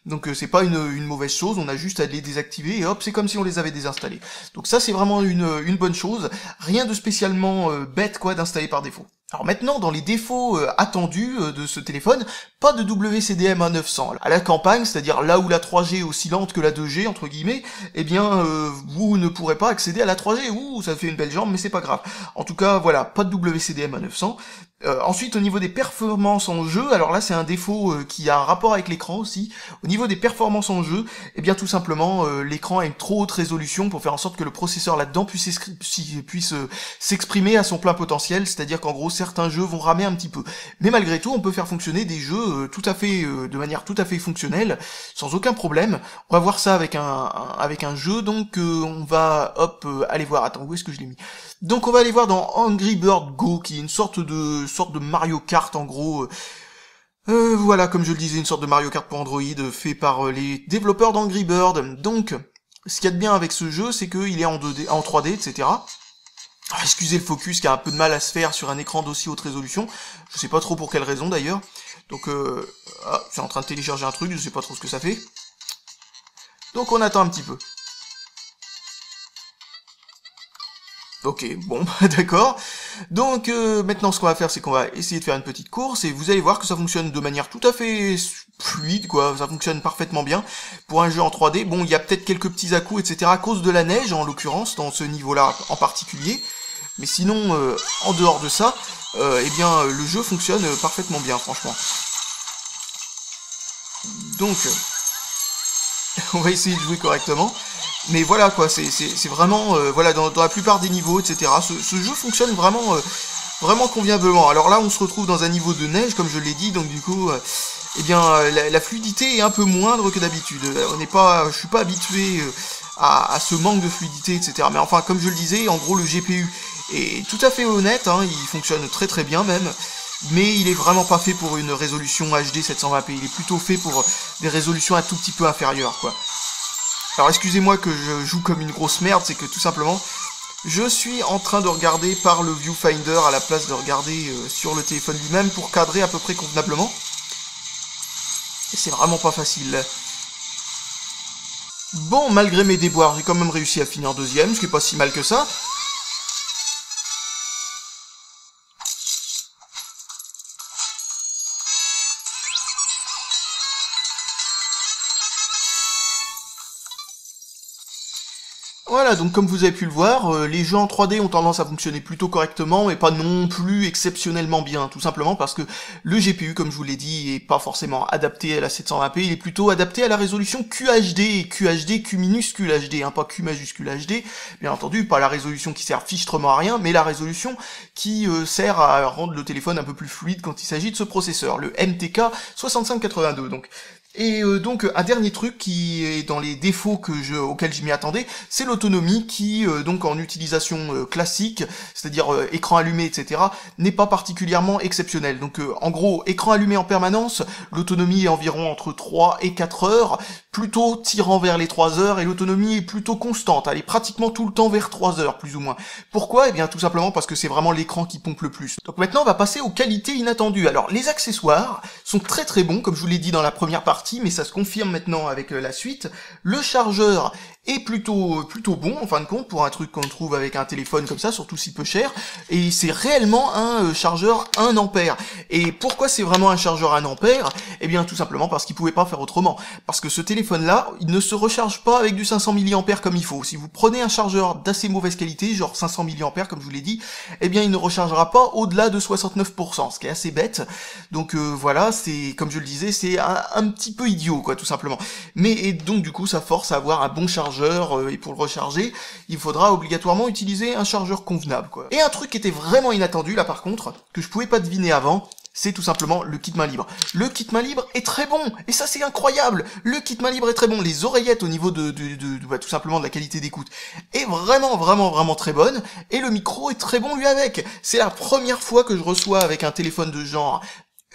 Donc c'est pas une mauvaise chose, on a juste à les désactiver et hop, c'est comme si on les avait désinstallés. Donc ça c'est vraiment une bonne chose, rien de spécialement bête quoi d'installer par défaut. Alors maintenant, dans les défauts attendus de ce téléphone, pas de WCDM A900. À la campagne, c'est-à-dire là où la 3G est aussi lente que la 2G, entre guillemets, eh bien, vous ne pourrez pas accéder à la 3G. Ouh, ça fait une belle jambe, mais c'est pas grave. En tout cas, voilà, pas de WCDM A900. Ensuite, au niveau des performances en jeu, alors là, c'est un défaut qui a un rapport avec l'écran aussi. Au niveau des performances en jeu, eh bien, tout simplement, l'écran a une trop haute résolution pour faire en sorte que le processeur là-dedans puisse s'exprimer à son plein potentiel, c'est-à-dire qu'en gros, certains jeux vont ramer un petit peu. Mais malgré tout, on peut faire fonctionner des jeux de manière tout à fait fonctionnelle, sans aucun problème. On va voir ça avec un jeu, donc on va, aller voir, attends, où est-ce que je l'ai mis ? Donc on va aller voir dans Angry Bird Go, qui est une sorte de Mario Kart en gros. Voilà, comme je le disais, une sorte de Mario Kart pour Android fait par les développeurs d'Angry Bird. Donc, ce qu'il y a de bien avec ce jeu, c'est qu'il est en 2D, en 3D, etc. Excusez le focus qui a un peu de mal à se faire sur un écran d'aussi haute résolution. Je sais pas trop pour quelle raison d'ailleurs. Donc, c'est en train de télécharger un truc, je sais pas trop ce que ça fait. Donc on attend un petit peu. Ok, bon, d'accord. Donc maintenant ce qu'on va faire, c'est qu'on va essayer de faire une petite course, et vous allez voir que ça fonctionne de manière tout à fait fluide, quoi, ça fonctionne parfaitement bien. Pour un jeu en 3D, bon, il y a peut-être quelques petits à-coups, etc., à cause de la neige, en l'occurrence, dans ce niveau-là en particulier. Mais sinon, en dehors de ça, eh bien, le jeu fonctionne parfaitement bien, franchement. Donc, on va essayer de jouer correctement. Mais voilà quoi, c'est vraiment, voilà, dans la plupart des niveaux, etc. Ce jeu fonctionne vraiment convenablement. Alors là, on se retrouve dans un niveau de neige, comme je l'ai dit, donc du coup, eh bien, la fluidité est un peu moindre que d'habitude. Je suis pas habitué à ce manque de fluidité, etc. Mais enfin, comme je le disais, en gros, le GPU est tout à fait honnête, hein, il fonctionne très très bien même. Mais il est vraiment pas fait pour une résolution HD 720p, il est plutôt fait pour des résolutions un tout petit peu inférieures, quoi. Alors excusez-moi que je joue comme une grosse merde, c'est que tout simplement, je suis en train de regarder par le viewfinder à la place de regarder sur le téléphone lui-même pour cadrer à peu près convenablement. Et c'est vraiment pas facile. Bon, malgré mes déboires, j'ai quand même réussi à finir deuxième, ce qui est pas si mal que ça. Voilà, donc comme vous avez pu le voir, les jeux en 3D ont tendance à fonctionner plutôt correctement, mais pas non plus exceptionnellement bien, tout simplement parce que le GPU, comme je vous l'ai dit, est pas forcément adapté à la 720p, il est plutôt adapté à la résolution QHD, et QHD, Q minuscule HD, hein, pas Q majuscule HD, bien entendu, pas la résolution qui sert fichtrement à rien, mais la résolution qui sert à rendre le téléphone un peu plus fluide quand il s'agit de ce processeur, le MTK 6582, donc. Et donc un dernier truc qui est dans les défauts auxquels je m'y attendais, c'est l'autonomie qui, donc en utilisation classique, c'est-à-dire écran allumé, etc., n'est pas particulièrement exceptionnelle. Donc en gros, écran allumé en permanence, l'autonomie est environ entre 3 et 4 heures, plutôt tirant vers les 3 heures, et l'autonomie est plutôt constante, elle est pratiquement tout le temps vers 3 heures, plus ou moins. Pourquoi ? Eh bien tout simplement parce que c'est vraiment l'écran qui pompe le plus. Donc maintenant on va passer aux qualités inattendues. Alors les accessoires sont très très bons, comme je vous l'ai dit dans la première partie, mais ça se confirme maintenant avec la suite. Le chargeur est plutôt bon en fin de compte pour un truc qu'on trouve avec un téléphone comme ça, surtout si peu cher, et c'est réellement un chargeur 1 ampère. Et pourquoi c'est vraiment un chargeur 1 ampère ? Eh bien tout simplement parce qu'il pouvait pas faire autrement, parce que ce téléphone là, il ne se recharge pas avec du 500 mAh comme il faut. Si vous prenez un chargeur d'assez mauvaise qualité, genre 500 mAh comme je vous l'ai dit, eh bien il ne rechargera pas au-delà de 69%, ce qui est assez bête. Donc voilà, c'est, comme je le disais, c'est un petit peu idiot quoi, tout simplement. Mais et donc du coup ça force à avoir un bon chargeur chargeur, et pour le recharger, il faudra obligatoirement utiliser un chargeur convenable, quoi. Et un truc qui était vraiment inattendu, là, par contre, que je pouvais pas deviner avant, c'est tout simplement le kit main libre. Le kit main libre est très bon, et ça c'est incroyable. Le kit main libre est très bon. Les oreillettes au niveau de tout simplement de la qualité d'écoute est vraiment très bonne, et le micro est très bon lui avec. C'est la première fois que je reçois avec un téléphone de genre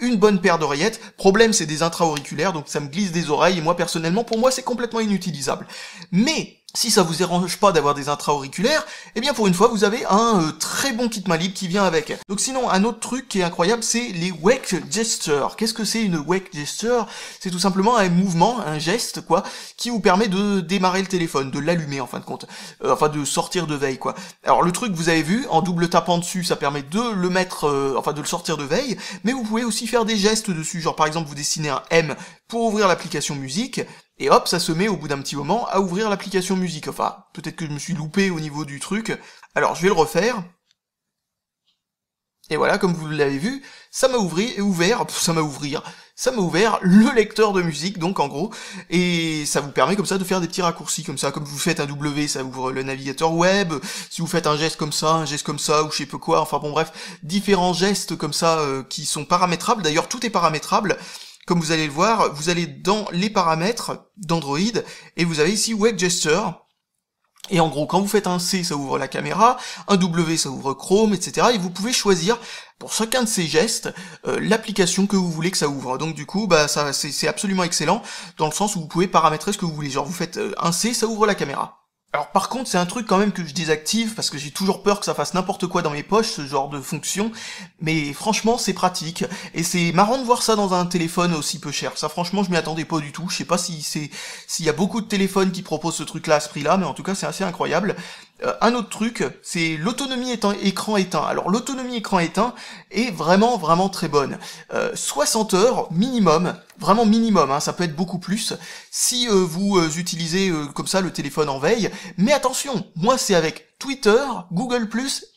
une bonne paire d'oreillettes. Problème, c'est des intra-auriculaires, donc ça me glisse des oreilles, et moi personnellement, pour moi c'est complètement inutilisable. Mais si ça vous dérange pas d'avoir des intra-auriculaires, eh bien pour une fois vous avez un très bon kit main libre qui vient avec. Donc sinon, un autre truc qui est incroyable, c'est les wake gestures. Qu'est-ce que c'est une wake gesture? C'est tout simplement un mouvement, un geste quoi, qui vous permet de démarrer le téléphone, de l'allumer en fin de compte, enfin de sortir de veille quoi. Alors le truc vous avez vu, en double tapant dessus, ça permet de le mettre, enfin de le sortir de veille, mais vous pouvez aussi faire des gestes dessus, genre par exemple vous dessinez un M pour ouvrir l'application musique, et hop, ça se met au bout d'un petit moment à ouvrir l'application musique. Enfin, peut-être que je me suis loupé au niveau du truc. Alors, je vais le refaire. Et voilà, comme vous l'avez vu, ça m'a ouvert le lecteur de musique, donc en gros, et ça vous permet comme ça de faire des petits raccourcis comme ça, comme vous faites un W, ça ouvre le navigateur web, si vous faites un geste comme ça, ou je sais pas quoi, enfin bon bref, différents gestes comme ça qui sont paramétrables, d'ailleurs tout est paramétrable. Comme vous allez le voir, vous allez dans les paramètres d'Android, et vous avez ici Wake Gesture, et en gros, quand vous faites un C, ça ouvre la caméra, un W, ça ouvre Chrome, etc., et vous pouvez choisir, pour chacun de ces gestes, l'application que vous voulez que ça ouvre. Donc du coup, bah ça c'est absolument excellent, dans le sens où vous pouvez paramétrer ce que vous voulez, genre vous faites un C, ça ouvre la caméra. Alors par contre, c'est un truc quand même que je désactive, parce que j'ai toujours peur que ça fasse n'importe quoi dans mes poches, ce genre de fonction, mais franchement c'est pratique, et c'est marrant de voir ça dans un téléphone aussi peu cher. Ça franchement je m'y attendais pas du tout, je sais pas s'il y a beaucoup de téléphones qui proposent ce truc là à ce prix là, mais en tout cas c'est assez incroyable. Un autre truc, c'est l'autonomie écran éteint. Alors l'autonomie écran éteint est vraiment très bonne. 60 heures minimum, vraiment minimum, hein, ça peut être beaucoup plus, si vous utilisez comme ça le téléphone en veille. Mais attention, moi c'est avec Twitter, Google+,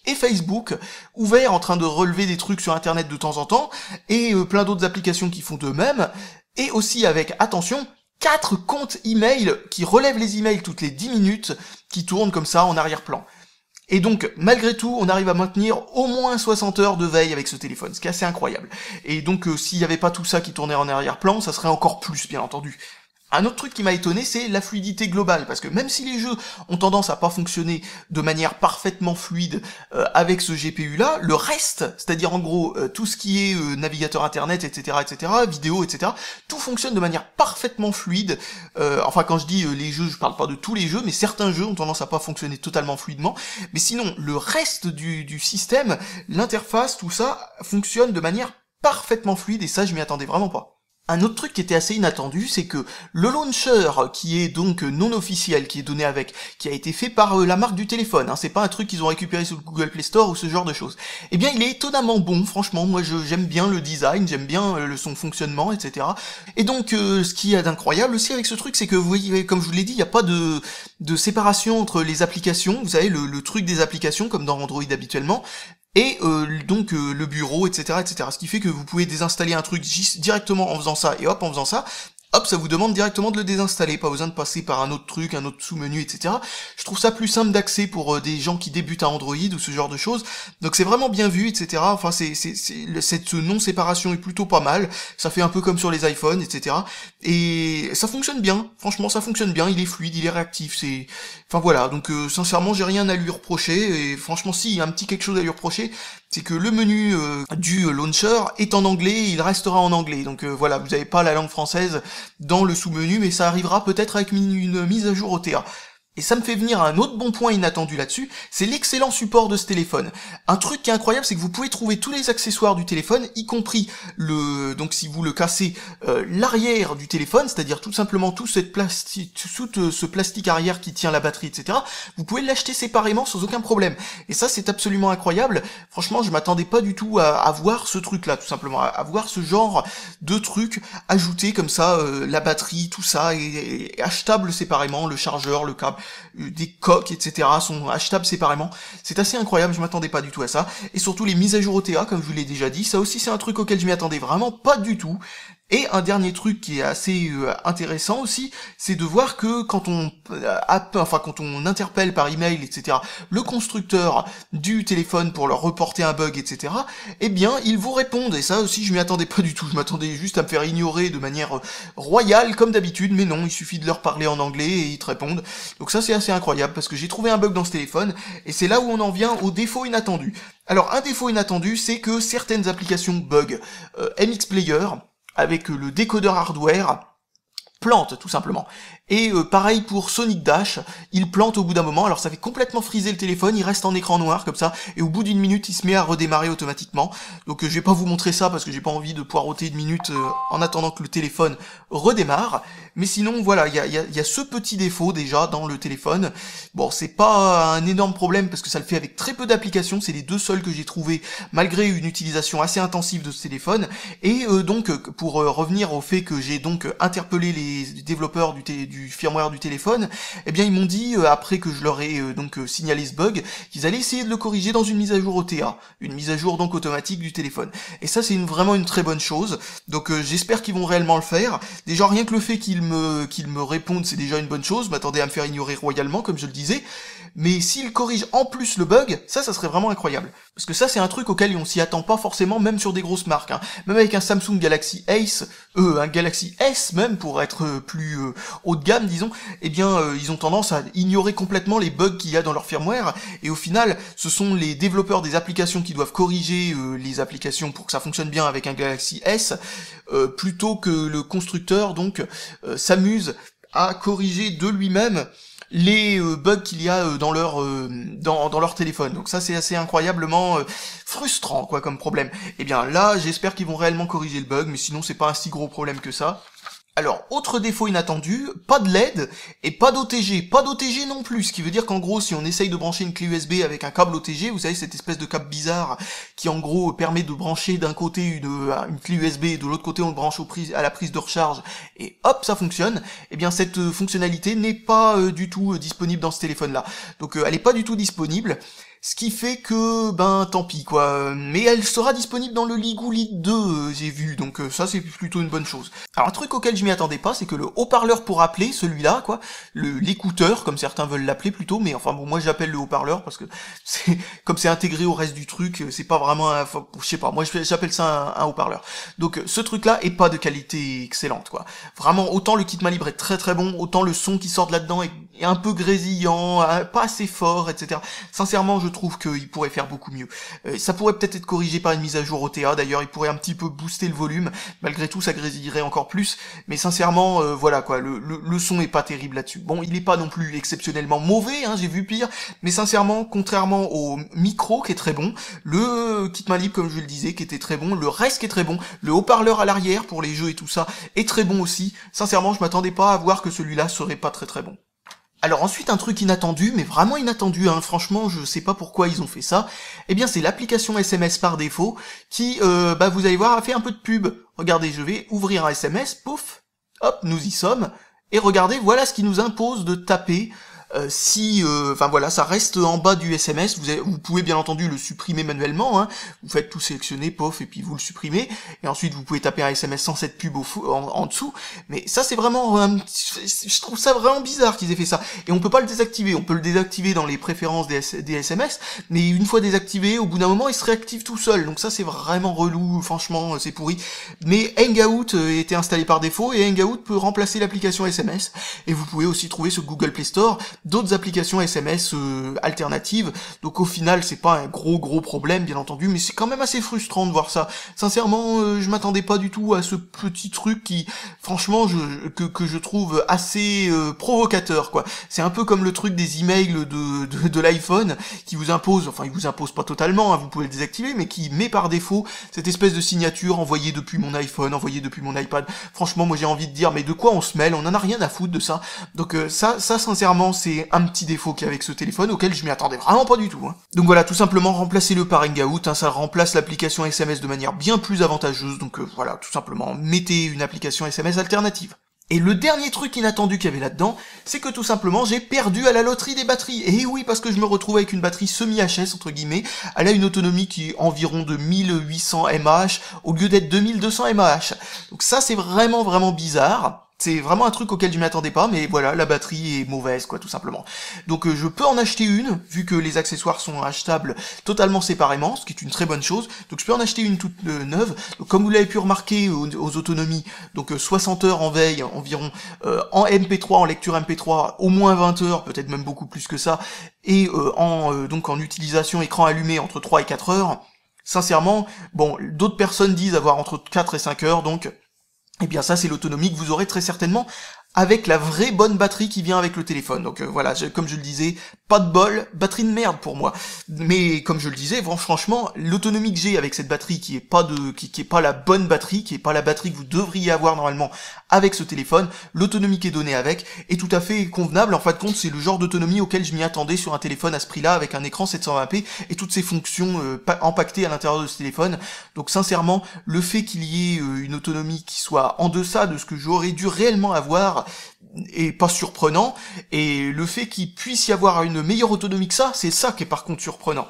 et Facebook, ouverts en train de relever des trucs sur internet de temps en temps, et plein d'autres applications qui font de même, et aussi avec, attention, 4 comptes email qui relèvent les emails toutes les 10 minutes, qui tournent comme ça en arrière-plan. Et donc, malgré tout, on arrive à maintenir au moins 60 heures de veille avec ce téléphone, ce qui est assez incroyable. Et donc, s'il n'y avait pas tout ça qui tournait en arrière-plan, ça serait encore plus, bien entendu. Un autre truc qui m'a étonné, c'est la fluidité globale, parce que même si les jeux ont tendance à pas fonctionner de manière parfaitement fluide avec ce GPU-là, le reste, c'est-à-dire en gros tout ce qui est navigateur internet, etc., vidéo, etc., tout fonctionne de manière parfaitement fluide. Enfin, quand je dis les jeux, je parle pas de tous les jeux, mais certains jeux ont tendance à pas fonctionner totalement fluidement. Mais sinon, le reste du système, l'interface, tout ça, fonctionne de manière parfaitement fluide, et ça, je m'y attendais vraiment pas. Un autre truc qui était assez inattendu, c'est que le launcher, qui est donc non officiel, qui est donné avec, qui a été fait par la marque du téléphone, hein, c'est pas un truc qu'ils ont récupéré sur le Google Play Store ou ce genre de choses. Eh bien, il est étonnamment bon, franchement, moi j'aime bien le design, j'aime bien son fonctionnement, etc. Et donc, ce qui est d'incroyable aussi avec ce truc, c'est que vous voyez, comme je vous l'ai dit, il n'y a pas de séparation entre les applications, vous savez, le truc des applications, comme dans Android habituellement, et donc le bureau, etc., Ce qui fait que vous pouvez désinstaller un truc directement en faisant ça, et hop, en faisant ça, hop, ça vous demande directement de le désinstaller, pas besoin de passer par un autre truc, un autre sous-menu, etc. Je trouve ça plus simple d'accès pour des gens qui débutent à Android ou ce genre de choses. Donc c'est vraiment bien vu, etc. Enfin, cette non-séparation est plutôt pas mal. Ça fait un peu comme sur les iPhones, etc. Et ça fonctionne bien. Franchement, ça fonctionne bien. Il est fluide, il est réactif. Enfin voilà. Donc sincèrement, j'ai rien à lui reprocher. Et franchement, si, il y a un petit quelque chose à lui reprocher, c'est que le menu du launcher est en anglais, et il restera en anglais. Donc voilà, vous n'avez pas la langue française dans le sous-menu, mais ça arrivera peut-être avec une mise à jour OTA. Et ça me fait venir à un autre bon point inattendu là-dessus, c'est l'excellent support de ce téléphone. Un truc qui est incroyable, c'est que vous pouvez trouver tous les accessoires du téléphone, y compris donc si vous le cassez, l'arrière du téléphone, c'est-à-dire tout simplement tout ce plastique arrière qui tient la batterie, etc. Vous pouvez l'acheter séparément sans aucun problème. Et ça, c'est absolument incroyable. Franchement, je m'attendais pas du tout à voir ce truc-là, tout simplement, à voir ce genre de truc ajouté comme ça, la batterie, tout ça, et achetable séparément, le chargeur, le câble, des coques, etc. sont achetables séparément. C'est assez incroyable, je m'attendais pas du tout à ça. Et surtout les mises à jour OTA, comme je vous l'ai déjà dit, ça aussi c'est un truc auquel je m'y attendais vraiment pas du tout. Et un dernier truc qui est assez intéressant aussi, c'est de voir que quand on interpelle par email, etc., le constructeur du téléphone pour leur reporter un bug, etc., eh bien, ils vous répondent. Et ça aussi, je m'y attendais pas du tout. Je m'attendais juste à me faire ignorer de manière royale, comme d'habitude, mais non, il suffit de leur parler en anglais et ils te répondent. Donc ça, c'est assez incroyable, parce que j'ai trouvé un bug dans ce téléphone, et c'est là où on en vient au défaut inattendu. Alors, un défaut inattendu, c'est que certaines applications bug. MX Player, avec le décodeur hardware, plante tout simplement. Et pareil pour Sonic Dash, il plante au bout d'un moment, alors ça fait complètement friser le téléphone, il reste en écran noir comme ça, et au bout d'une minute il se met à redémarrer automatiquement. Donc je vais pas vous montrer ça parce que j'ai pas envie de poireauter une minute en attendant que le téléphone redémarre. Mais sinon voilà, il y a ce petit défaut déjà dans le téléphone. Bon, c'est pas un énorme problème parce que ça le fait avec très peu d'applications, c'est les deux seuls que j'ai trouvé malgré une utilisation assez intensive de ce téléphone. Et donc pour revenir au fait que j'ai donc interpellé les développeurs du firmware du téléphone, eh bien ils m'ont dit, après que je leur ai signalé ce bug, qu'ils allaient essayer de le corriger dans une mise à jour OTA, une mise à jour donc automatique du téléphone. Et ça c'est vraiment une très bonne chose, donc j'espère qu'ils vont réellement le faire. Déjà rien que le fait qu'ils me répondent, c'est déjà une bonne chose, je m'attendais à me faire ignorer royalement comme je le disais, mais s'ils corrigent en plus le bug, ça serait vraiment incroyable. Parce que ça c'est un truc auquel on s'y attend pas forcément, même sur des grosses marques, hein. Même avec un Samsung Galaxy Ace, un Galaxy S même, pour être plus haut de gamme disons, eh bien ils ont tendance à ignorer complètement les bugs qu'il y a dans leur firmware, et au final ce sont les développeurs des applications qui doivent corriger les applications pour que ça fonctionne bien avec un Galaxy S, plutôt que le constructeur donc s'amuse à corriger de lui-même les bugs qu'il y a dans leur téléphone. Donc ça c'est assez incroyablement frustrant quoi comme problème. Et bien là j'espère qu'ils vont réellement corriger le bug, mais sinon c'est pas un si gros problème que ça. Alors, autre défaut inattendu, pas de LED et pas d'OTG. Pas d'OTG non plus, ce qui veut dire qu'en gros, si on essaye de brancher une clé USB avec un câble OTG, vous savez, cette espèce de câble bizarre qui en gros permet de brancher d'un côté une clé USB et de l'autre côté on le branche à la prise de recharge et hop, ça fonctionne, eh bien cette fonctionnalité n'est pas du tout disponible dans ce téléphone-là. Donc elle est pas du tout disponible. Ce qui fait que, ben, tant pis, quoi. Mais elle sera disponible dans le Ligoo Lead 2, j'ai vu, donc ça, c'est plutôt une bonne chose. Alors, un truc auquel je m'y attendais pas, c'est que le haut-parleur pour appeler, celui-là, quoi, l'écouteur, comme certains veulent l'appeler plutôt, mais enfin, bon, moi, j'appelle le haut-parleur, parce que comme c'est intégré au reste du truc, c'est pas vraiment je sais pas, moi, j'appelle ça un haut-parleur. Donc, ce truc-là est pas de qualité excellente, quoi. Vraiment, autant le kit main libre est très très bon, autant le son qui sort de là-dedans est un peu grésillant, pas assez fort, etc. Sincèrement, je trouve qu'il pourrait faire beaucoup mieux. Ça pourrait peut-être être corrigé par une mise à jour OTA, d'ailleurs il pourrait un petit peu booster le volume, malgré tout ça grésillerait encore plus, mais sincèrement, voilà quoi, le son est pas terrible là-dessus. Bon, il est pas non plus exceptionnellement mauvais, hein, j'ai vu pire, mais sincèrement, contrairement au micro qui est très bon, le kit main libre comme je le disais qui était très bon, le reste qui est très bon, le haut-parleur à l'arrière pour les jeux et tout ça est très bon aussi, sincèrement je m'attendais pas à voir que celui-là serait pas très très bon. Alors ensuite un truc inattendu, mais vraiment inattendu, hein, franchement je sais pas pourquoi ils ont fait ça, eh bien c'est l'application SMS par défaut qui, vous allez voir, a fait un peu de pub. Regardez, je vais ouvrir un SMS, pouf, hop, nous y sommes, et regardez, voilà ce qui nous impose de taper. Voilà, ça reste en bas du SMS, vous pouvez bien entendu le supprimer manuellement, hein. Vous faites tout sélectionner, pof, et puis vous le supprimez, et ensuite vous pouvez taper un SMS sans cette pub en dessous, mais ça c'est vraiment, je trouve ça vraiment bizarre qu'ils aient fait ça, et on peut pas le désactiver, on peut le désactiver dans les préférences des SMS, mais une fois désactivé, au bout d'un moment il se réactive tout seul, donc ça c'est vraiment relou, franchement c'est pourri, mais Hangout était installé par défaut, et Hangout peut remplacer l'application SMS, et vous pouvez aussi trouver sur Google Play Store d'autres applications SMS alternatives, donc au final c'est pas un gros problème bien entendu, mais c'est quand même assez frustrant de voir ça. Sincèrement, je m'attendais pas du tout à ce petit truc qui, franchement, que je trouve assez provocateur, quoi. C'est un peu comme le truc des emails de l'iPhone qui vous impose, enfin il vous impose pas totalement, hein, vous pouvez le désactiver, mais qui met par défaut cette espèce de signature envoyée depuis mon iPhone, envoyée depuis mon iPad. Franchement, moi j'ai envie de dire, mais de quoi on se mêle, on en a rien à foutre de ça. Donc ça sincèrement c'est un petit défaut qu'il y a avec ce téléphone auquel je m'y attendais vraiment pas du tout, hein. Donc voilà, tout simplement remplacez-le par Hangout, hein, ça remplace l'application SMS de manière bien plus avantageuse, donc voilà, tout simplement mettez une application SMS alternative. Et le dernier truc inattendu qu'il y avait là-dedans, c'est que tout simplement j'ai perdu à la loterie des batteries. Et oui, parce que je me retrouve avec une batterie semi-HS, entre guillemets. Elle a une autonomie qui est environ de 1800 mAh au lieu d'être 2200 mAh. Donc ça c'est vraiment bizarre. C'est vraiment un truc auquel je m'attendais pas, mais voilà, la batterie est mauvaise, quoi, tout simplement. Donc je peux en acheter une, vu que les accessoires sont achetables totalement séparément, ce qui est une très bonne chose. Donc je peux en acheter une toute neuve. Donc, comme vous l'avez pu remarquer aux autonomies, donc 60 heures en veille environ, en MP3, en lecture MP3, au moins 20 heures, peut-être même beaucoup plus que ça, et donc en utilisation écran allumé entre 3 et 4 heures. Sincèrement, bon, d'autres personnes disent avoir entre 4 et 5 heures, donc eh bien ça c'est l'autonomie que vous aurez très certainement avec la vraie bonne batterie qui vient avec le téléphone. Donc voilà, comme je le disais, pas de bol, batterie de merde pour moi. Mais comme je le disais, bon, franchement, l'autonomie que j'ai avec cette batterie qui est pas la bonne batterie, qui est pas la batterie que vous devriez avoir normalement avec ce téléphone, l'autonomie qui est donnée avec est tout à fait convenable. En fin de compte, c'est le genre d'autonomie auquel je m'y attendais sur un téléphone à ce prix-là, avec un écran 720p et toutes ces fonctions empaquetées à l'intérieur de ce téléphone. Donc sincèrement, le fait qu'il y ait une autonomie qui soit en deçà de ce que j'aurais dû réellement avoir est pas surprenant, et le fait qu'il puisse y avoir une meilleure autonomie que ça, c'est ça qui est par contre surprenant.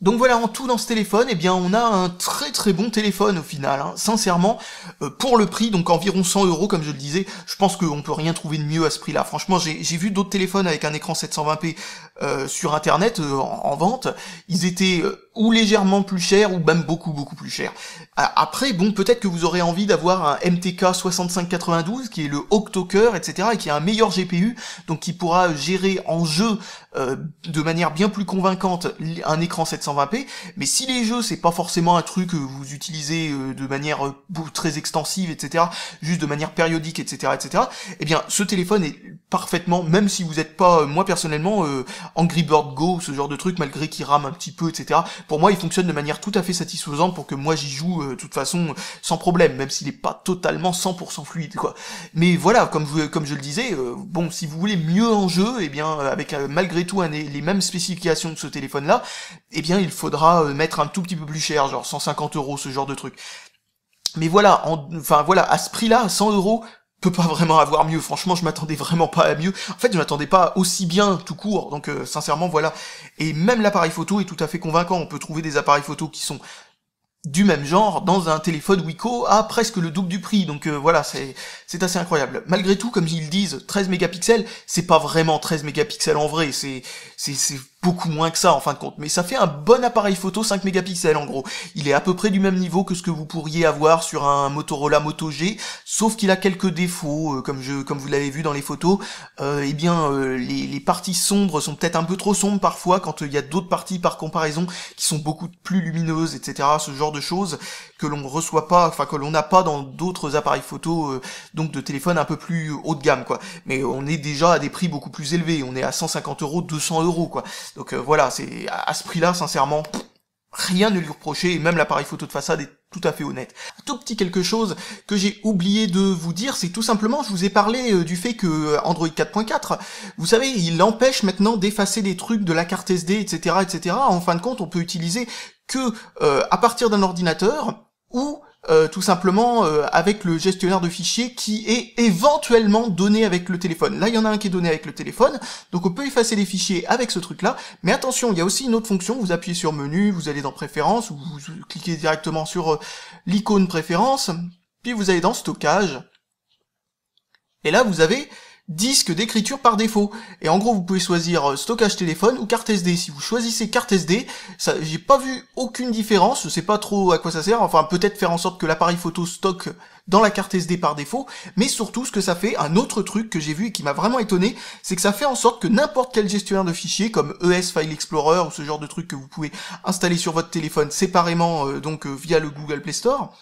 Donc voilà, en tout dans ce téléphone, eh bien on a un très bon téléphone au final, hein. Sincèrement, pour le prix, donc environ 100 € comme je le disais, je pense qu'on peut rien trouver de mieux à ce prix-là. Franchement, j'ai vu d'autres téléphones avec un écran 720p sur internet en vente, ils étaient ou légèrement plus chers, ou même beaucoup plus chers. Après, bon, peut-être que vous aurez envie d'avoir un MTK 6592, qui est le octo-cœur, etc., et qui a un meilleur GPU, donc qui pourra gérer en jeu de manière bien plus convaincante un écran 720p, mais si les jeux c'est pas forcément un truc que vous utilisez de manière très extensive, etc., juste de manière périodique, etc., eh bien ce téléphone est parfaitement, même si vous n'êtes pas, moi personnellement, Angry Bird Go, ce genre de truc, malgré qu'il rame un petit peu, etc., pour moi il fonctionne de manière tout à fait satisfaisante pour que moi j'y joue de toute façon sans problème, même s'il est pas totalement 100% fluide, quoi. Mais voilà, comme je le disais, bon, si vous voulez mieux en jeu, eh bien avec malgré tout les mêmes spécifications que ce téléphone-là, eh bien il faudra mettre un tout petit peu plus cher, genre 150 €, ce genre de truc. Mais voilà, enfin voilà, à ce prix-là, 100 € peut pas vraiment avoir mieux. Franchement, je m'attendais vraiment pas à mieux. En fait, je m'attendais pas aussi bien tout court. Donc sincèrement, voilà. Et même l'appareil photo est tout à fait convaincant. On peut trouver des appareils photo qui sont du même genre dans un téléphone Wiko à presque le double du prix, donc voilà, c'est assez incroyable. Malgré tout, comme ils disent, 13 mégapixels, c'est pas vraiment 13 mégapixels en vrai, c'est beaucoup moins que ça en fin de compte, mais ça fait un bon appareil photo 5 mégapixels en gros. Il est à peu près du même niveau que ce que vous pourriez avoir sur un Motorola Moto G, sauf qu'il a quelques défauts, comme vous l'avez vu dans les photos. Eh bien les parties sombres sont peut-être un peu trop sombres parfois, quand il y a d'autres parties par comparaison qui sont beaucoup plus lumineuses, etc., ce genre de choses que l'on reçoit pas, enfin que l'on n'a pas dans d'autres appareils photo, donc de téléphones un peu plus haut de gamme, quoi. Mais on est déjà à des prix beaucoup plus élevés, on est à 150 €, 200 €, quoi. Donc voilà, c'est à ce prix-là, sincèrement, rien ne lui reprocher, et même l'appareil photo de façade est tout à fait honnête. Un tout petit quelque chose que j'ai oublié de vous dire, c'est tout simplement, je vous ai parlé du fait que Android 4.4, vous savez, il empêche maintenant d'effacer des trucs de la carte SD, etc., etc. En fin de compte, on peut utiliser que à partir d'un ordinateur, ou tout simplement avec le gestionnaire de fichiers qui est éventuellement donné avec le téléphone. Là, il y en a un qui est donné avec le téléphone, donc on peut effacer les fichiers avec ce truc-là, mais attention, il y a aussi une autre fonction, vous appuyez sur menu, vous allez dans préférences, ou vous cliquez directement sur l'icône préférences, puis vous allez dans stockage, et là vous avez disque d'écriture par défaut. Et en gros, vous pouvez choisir stockage téléphone ou carte SD. Si vous choisissez carte SD, ça, j'ai pas vu aucune différence, je sais pas trop à quoi ça sert, enfin peut-être faire en sorte que l'appareil photo stocke dans la carte SD par défaut, mais surtout ce que ça fait, un autre truc que j'ai vu et qui m'a vraiment étonné, c'est que ça fait en sorte que n'importe quel gestionnaire de fichiers, comme ES File Explorer ou ce genre de truc que vous pouvez installer sur votre téléphone séparément, donc via le Google Play Store,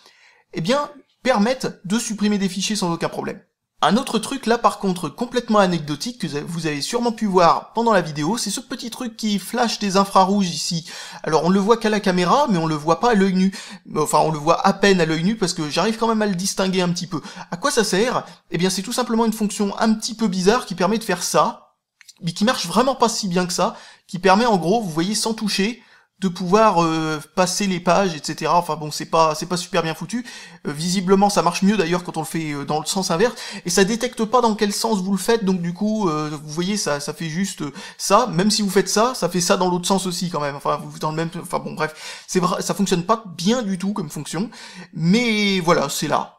eh bien, permettent de supprimer des fichiers sans aucun problème. Un autre truc là par contre complètement anecdotique que vous avez sûrement pu voir pendant la vidéo, c'est ce petit truc qui flash des infrarouges ici. Alors on le voit qu'à la caméra, mais on le voit pas à l'œil nu. Enfin on le voit à peine à l'œil nu parce que j'arrive quand même à le distinguer un petit peu. À quoi ça sert? Eh bien c'est tout simplement une fonction un petit peu bizarre qui permet de faire ça, mais qui marche vraiment pas si bien que ça, qui permet en gros, vous voyez sans toucher, de pouvoir passer les pages, etc. Enfin bon, c'est pas super bien foutu. Visiblement, ça marche mieux d'ailleurs quand on le fait dans le sens inverse, et ça détecte pas dans quel sens vous le faites, donc du coup, vous voyez, ça fait juste ça. Même si vous faites ça, ça fait ça dans l'autre sens aussi quand même. Enfin, vous dans le même, enfin bon, bref, c'est vrai, ça fonctionne pas bien du tout comme fonction, mais voilà, c'est là.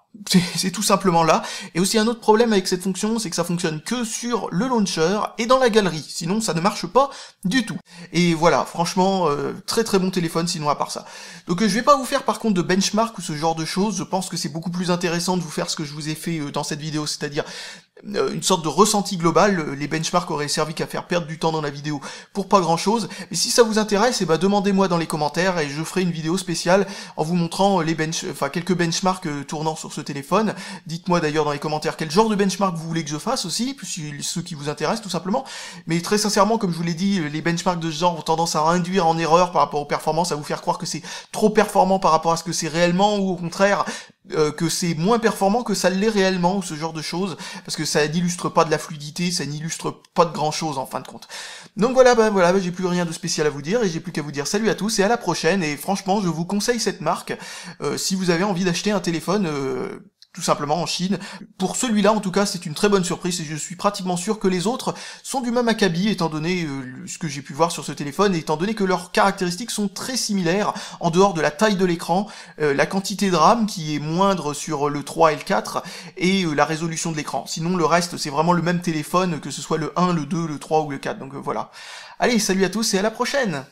C'est tout simplement là. Et aussi un autre problème avec cette fonction, c'est que ça fonctionne que sur le launcher et dans la galerie. Sinon, ça ne marche pas du tout. Et voilà, franchement, très très bon téléphone sinon à part ça. Donc je vais pas vous faire par contre de benchmark ou ce genre de choses. Je pense que c'est beaucoup plus intéressant de vous faire ce que je vous ai fait dans cette vidéo, c'est-à-dire une sorte de ressenti global. Les benchmarks auraient servi qu'à faire perdre du temps dans la vidéo pour pas grand chose, mais si ça vous intéresse, et demandez-moi dans les commentaires et je ferai une vidéo spéciale en vous montrant quelques benchmarks tournant sur ce téléphone. Dites-moi d'ailleurs dans les commentaires quel genre de benchmark vous voulez que je fasse aussi, puis ceux qui vous intéressent tout simplement. Mais très sincèrement, comme je vous l'ai dit, les benchmarks de ce genre ont tendance à induire en erreur par rapport aux performances, à vous faire croire que c'est trop performant par rapport à ce que c'est réellement, ou au contraire que c'est moins performant que ça l'est réellement, ou ce genre de choses, parce que ça n'illustre pas de la fluidité, ça n'illustre pas de grand chose en fin de compte. Donc voilà, j'ai plus rien de spécial à vous dire, et j'ai plus qu'à vous dire salut à tous et à la prochaine. Et franchement, je vous conseille cette marque si vous avez envie d'acheter un téléphone tout simplement en Chine. Pour celui-là, en tout cas, c'est une très bonne surprise, et je suis pratiquement sûr que les autres sont du même acabit, étant donné ce que j'ai pu voir sur ce téléphone, et étant donné que leurs caractéristiques sont très similaires, en dehors de la taille de l'écran, la quantité de RAM qui est moindre sur le 3 et le 4, et la résolution de l'écran. Sinon, le reste, c'est vraiment le même téléphone, que ce soit le 1, le 2, le 3 ou le 4, donc voilà. Allez, salut à tous et à la prochaine!